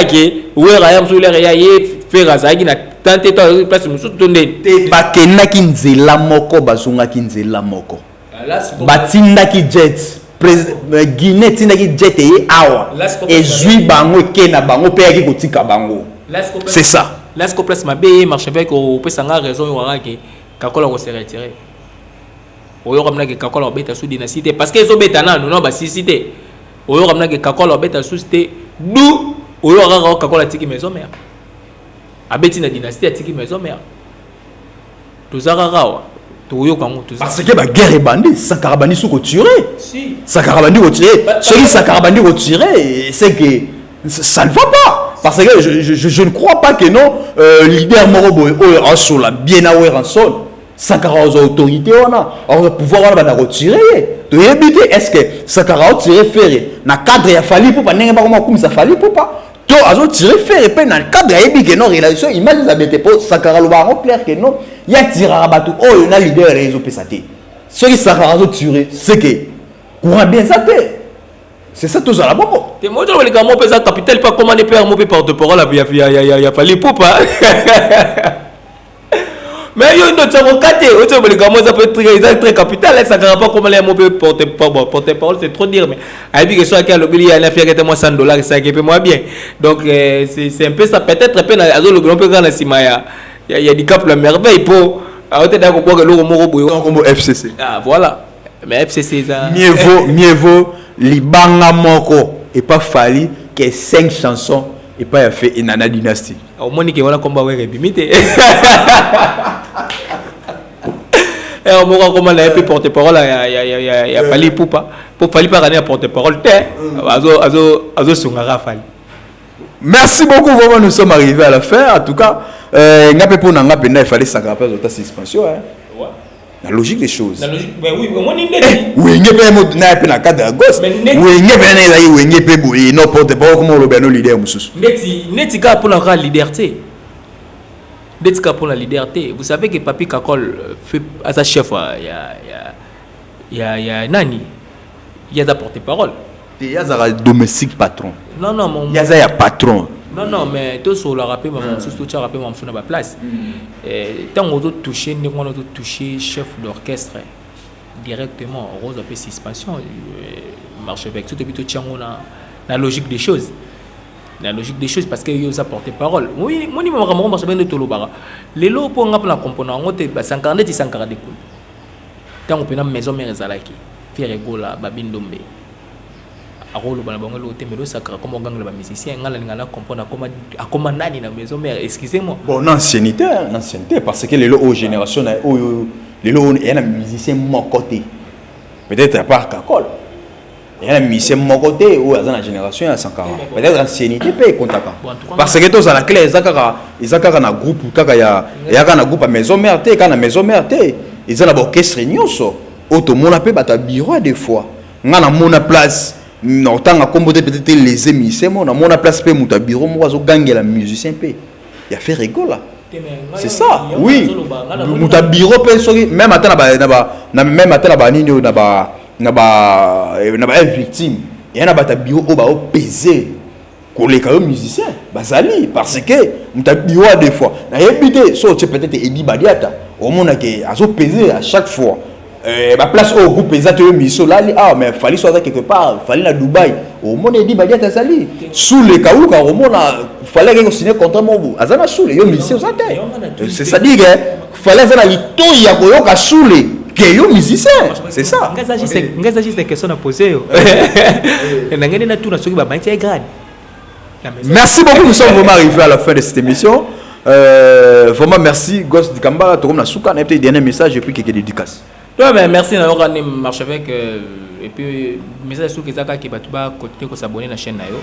ouais Rayam sur les réaillés faire azagi na tante toi place musu tonde. Ba kenaki nzela moko bazunga ki nzela moko. Batinda ki jet. Guinée tindaki jet et awa. Et zui bango ke na bango pe ki kotika bango. C'est ça. Là ce qu'on place ma bé marche avec au peut sanga raison yora que Kakola va se retirer. Oyo ramna que Kakola beta sous dynastie parce que zo beta na non ba cité. Oyo ramna que Kakola beta sous cité d'où oyo rara Kakola tiki maison mère. Abeti na dynastie tiki maison mère. Tozara toyo kango tozara. Parce que ba guerre bandi Sakarabandi sous retiré. Si. Sakarabandi retiré. Celui Sakarabandi retiré, c'est que ça ne va pas. Parce que je ne crois pas que non, leader Morobo est sur la bien à Ranson. Sakara aux autorités, on a pouvoir on va retirer. De éviter, est-ce que Sakara a tiré ferré? Na cadre il a fallu pour pas n'importe comment comme ça fallu pour pas. To azo tiré ferré pe na cadre il a que non relation imagine ça bête pas Sakara le baron clair que non il y a tiré à bateau oh il a leader les autres pesate. Ce qui Sakara a tiré c'est que courant bien ça c'est ça tout ça là bon. Te moi je le gamo pesa capital pas comment ne peut mon porte-parole il a fallu pour pas. Mais yo no tsamo kate o tsamo le gamo ça peut être très capital ça ne pas comment les mon porte-parole c'est trop dire mais a dit que soit qu'il a l'obli il a fait que moi $100 ça qui peut moi bien. Donc c'est un peu ça peut-être peine azo le grand peu grand simaya. Il y a du cap la merveille pour a hôtel d'accord quoi que le moro boyo comme FCC. Ah voilà. Mais FCC ça mieux vaut libanga moko et pas fallu que 5 chansons et pas fait une Nana Dynasty. Au moins que voilà combat ouais bimité. Et on m'a comment la épée porte-parole il y a fallu pour fallu pas gagner porte-parole té azo sungara fallu. Merci beaucoup vraiment nous sommes arrivés à la fin en tout cas ngapé pour nanga penda il fallait s'aggraver aux suspension hein. La logique des choses. La logique, ben oui, mais on est né. Oui, il y a pas na pe na cadre à gauche. Oui, il y a pas na oui, il y a pas boui, non porte pas comme le beno leader mususu. Neti ka pour la liberté. Neti ka pour la liberté. Vous savez que Papi Kakol fait à sa chef il y a nani. Il y a porte-parole. Il y a un domestique patron. Non mon. Il y a un patron. Non mais tout sur le rappel maman surtout tu as rappelé maman sur la place. Tant on doit toucher on doit toucher chef d'orchestre directement rose un peu suspension marche avec tout depuis tout tient on a la logique des choses. La logique des choses parce que yo ça porte parole. Oui, moi ni maman marche bien de tout le bara. Les lots pour on la comprendre on te 50 et 140 de cool. Tant on peut na maison mère ezalaki. Faire gola babindombe. Arolo bana bango lo temelo sacra comme gang le musicien ngala comprendre comment nani na maison mère excusez-moi bon ancienneté parce que les lots aux générations les lots il y a un musicien mon côté peut-être à part Kakol il y a un musicien mon côté ou à la génération à 140 peut-être ancienneté peut contaka parce que tous à la clé ezaka na groupe kaka ya na groupe à maison mère té kana maison mère té ils ont la orchestre nyonso auto mona pe bata bureau des fois ngana mona place non tant à composer peut-être les émissions on a mon place pe muta bureau moi zo gagner la musicien pe il a fait rigoler c'est ça oui muta bureau pe même attends même attends ba nini na ba victime il y a ba bureau au ba peser pour les cas musiciens bazali parce que muta bureau des fois na éviter so peut-être Edi Badiata au monde que azo peser à chaque fois ma place au groupe exact mission là mais fallait soit quelque part fallait à Dubaï au monde dit badia tazali sous les cas où au monde fallait que signer contrat mobu azana sous les mission ça c'est ça dit que fallait ça lito ya koyoka sous les que yo musicien c'est ça ngaza juste question à poser et ngene na tout na soki ba bantia grade. Merci beaucoup nous sommes vraiment arrivés à la fin de cette émission vraiment merci Gosse Dikamba to comme na souka na peut-être dernier message et puis quelques dédicaces. Ouais, mais merci d'avoir marché avec et puis message sur Kezaka qui va continuer à s'abonner à la chaîne nayo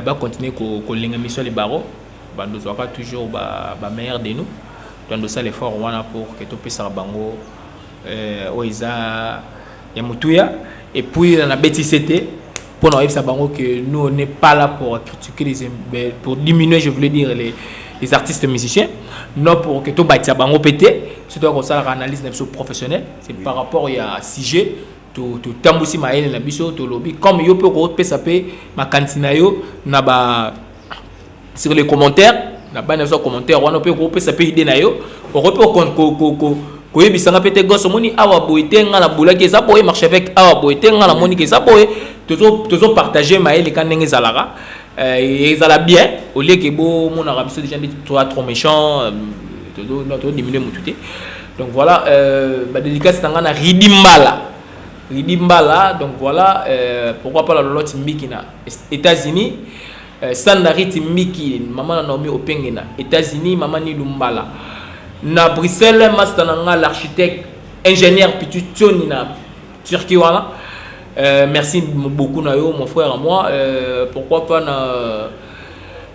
va continuer ko linga mission les barreaux va nous aura toujours ba meilleur de nous donc ça l'effort wana pour que tout puisse bango oiza ya mutuya et puis dans la BTCT pour nous ça bango que nous on n'est pas là pour critiquer pour diminuer je voulais dire des artistes musiciens. Non pour que tout bâti bango pété, c'est toi qu'on ça l'analyse professionnelle, c'est par rapport à sujet tout tambusi maël na biso to lobby comme yo peut ko saper ma cantina yo na ba sur les commentaires na ba na so commentaire on peut ko saper idée na yo on peut ko yebisanga pété gosse moni awa boité nga na bulaki ça boye marché avec awa boité nga na moni que ça boye toujours partager maël quand ndenge zalara et ça la bien au lieu que bon mon arabe c'est déjà trop méchant toujours diminuer mon tout. Donc voilà ba dédicace tanga na Ridimbala, donc voilà, pourquoi pas la lolote Mikina, États-Unis, Sandarit Miki, maman Naomi Opengena, États-Unis, maman Nilumbala. Na Bruxelles, Mastananga, l'architecte, ingénieur Pitutioni na Turquie, voilà. Merci beaucoup, Nayo, mon frère, à moi. Pourquoi pas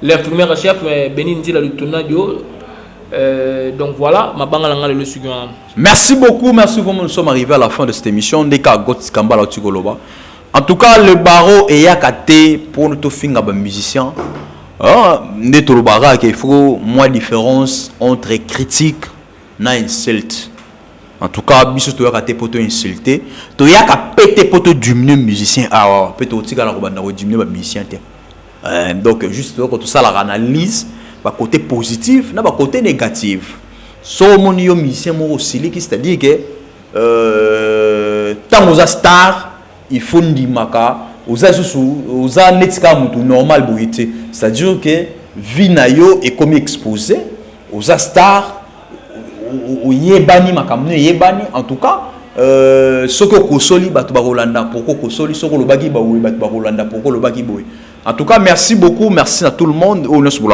l'infirmière chef, Benin Dila Lutonadio. Donc voilà, ma bangalanga le suivant. Merci beaucoup, merci vraiment. Nous sommes arrivés à la fin de cette émission. En tout cas, le barreau est yakate pour nous finir comme musicien. Il faut moins différence entre critique et insulte. En tout cas, biso to yakate pour te insulter, to yakapete pour te diminuer musicien. Ah, peut-être aussi la robanda diminuer musicien. Donc juste quand tout ça la analyse. Côté positif, na côté négatif. So monio musicien mo aussi c'est-à-dire que tant aux stars, il faut ndimaka, aux netka mutu normal boité. C'est-à-dire que vie na yo est comme exposé aux stars ou yebani makamne yebani en tout cas soko kosoli batu ba Rolanda pourquoi kosoli soko lobaki ba oui batu ba Rolanda pourquoi lobaki boy. En tout cas, merci beaucoup, merci à tout le monde. On est bon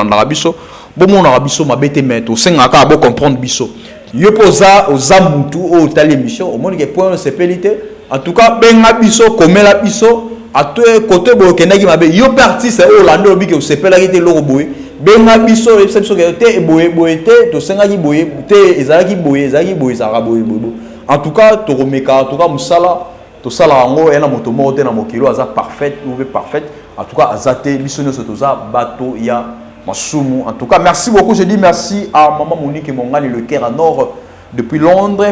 mon arabiso ma bête mettre au sengaka bon comprendre biso. Yo posa aux amutu au tali émission au monde que point c'est pelité. En tout cas, benga biso comme la biso à tout côté bo kenaki mabe yo parti c'est Orlando bi que c'est pelité loro boy. Benga biso et biso que te boy te to sengaki boy te ezalaki boy zara boy. En tout cas, to remeka en tout cas musala to sala ngo ena moto mote na mokilo aza parfaite, nouvelle parfaite. En tout cas, Azate, Bissonio Sotoza, Bato, Ya, Masumu. En tout cas, merci beaucoup. Je dis merci à maman Monique et mon gars, le Caire à Nord, depuis Londres.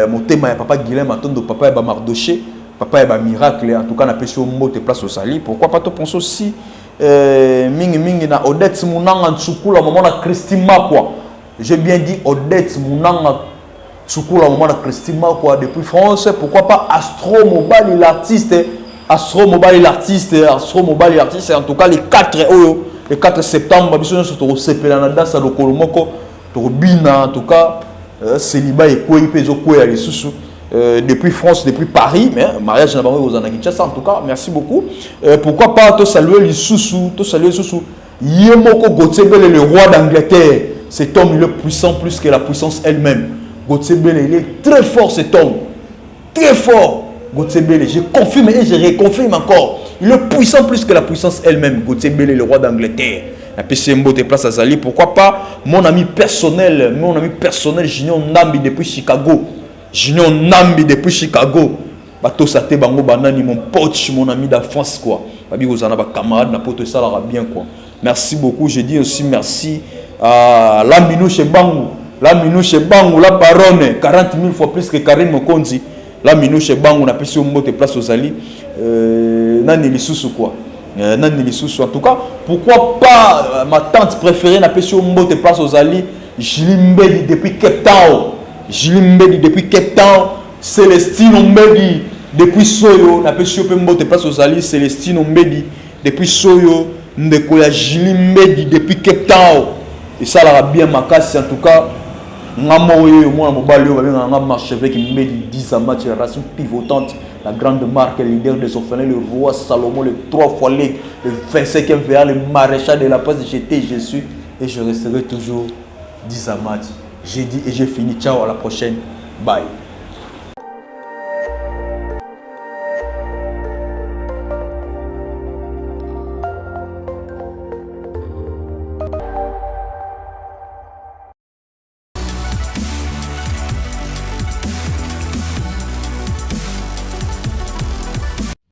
Mon thème, papa Guilhem, attends, papa est Mardoché, papa est Miracle. En tout cas, on a pêché au mot de place au Sali. Pourquoi pas te penser aussi, Mingi na Odette Mounanga Tsukula, maman na Christine Makwa. J'ai bien dit Odette Mounanga Tsukula, maman na Christine Makwa, depuis France. Pourquoi pas Astro Mobile, l'artiste. Astro Mobile l'artiste, en tout cas les 4 septembre, nous sommes au Sepelanada, au Kolomoko, au Bina, en tout cas, célibat et quoi, depuis France, depuis Paris, mais mariage n'a pas eu aux Anakinchasa, en tout cas, merci beaucoup. Pourquoi pas te saluer les Soussou, Yemoko Gotebele, le roi d'Angleterre, cet homme il est puissant plus que la puissance elle-même. Gotebele, il est très fort cet homme, très fort. Gotsebele, je confirme et je reconfirme encore. Il est puissant plus que la puissance elle-même. Gotsebele, le roi d'Angleterre. La PCMBO te place à Zali. Pourquoi pas mon ami personnel, Junior Nambi depuis Chicago. Bato Sate Bango Banani, mon pote, mon ami d'enfance quoi. Babi Ozana, ba camarade, na pote ça la bien quoi. Merci beaucoup. Je dis aussi merci à la Minouche Bango. La baronne, 40 000 fois plus que Karine Mokonzi. La Minouche Bang, on a pris au mot de place aux alliés. Nani les sous quoi. En tout cas, pourquoi pas ma tante préférée n'a pas au mot de place aux alliés. Jilimbedi depuis Cape Town. Célestine Mbedi depuis Soyo. N'a pas au mot de place aux alliés. Célestine Mbedi depuis Soyo. Ndekoya Jilimbedi depuis Cape Town. Et ça l'a bien ma casse en tout cas. La grande marque, le leader des orphelins, le roi Salomon, le 3 fois le 25e VA, le maréchal de la paix, je suis et je resterai toujours 10 Amat. J'ai dit et j'ai fini. Ciao, à la prochaine. Bye.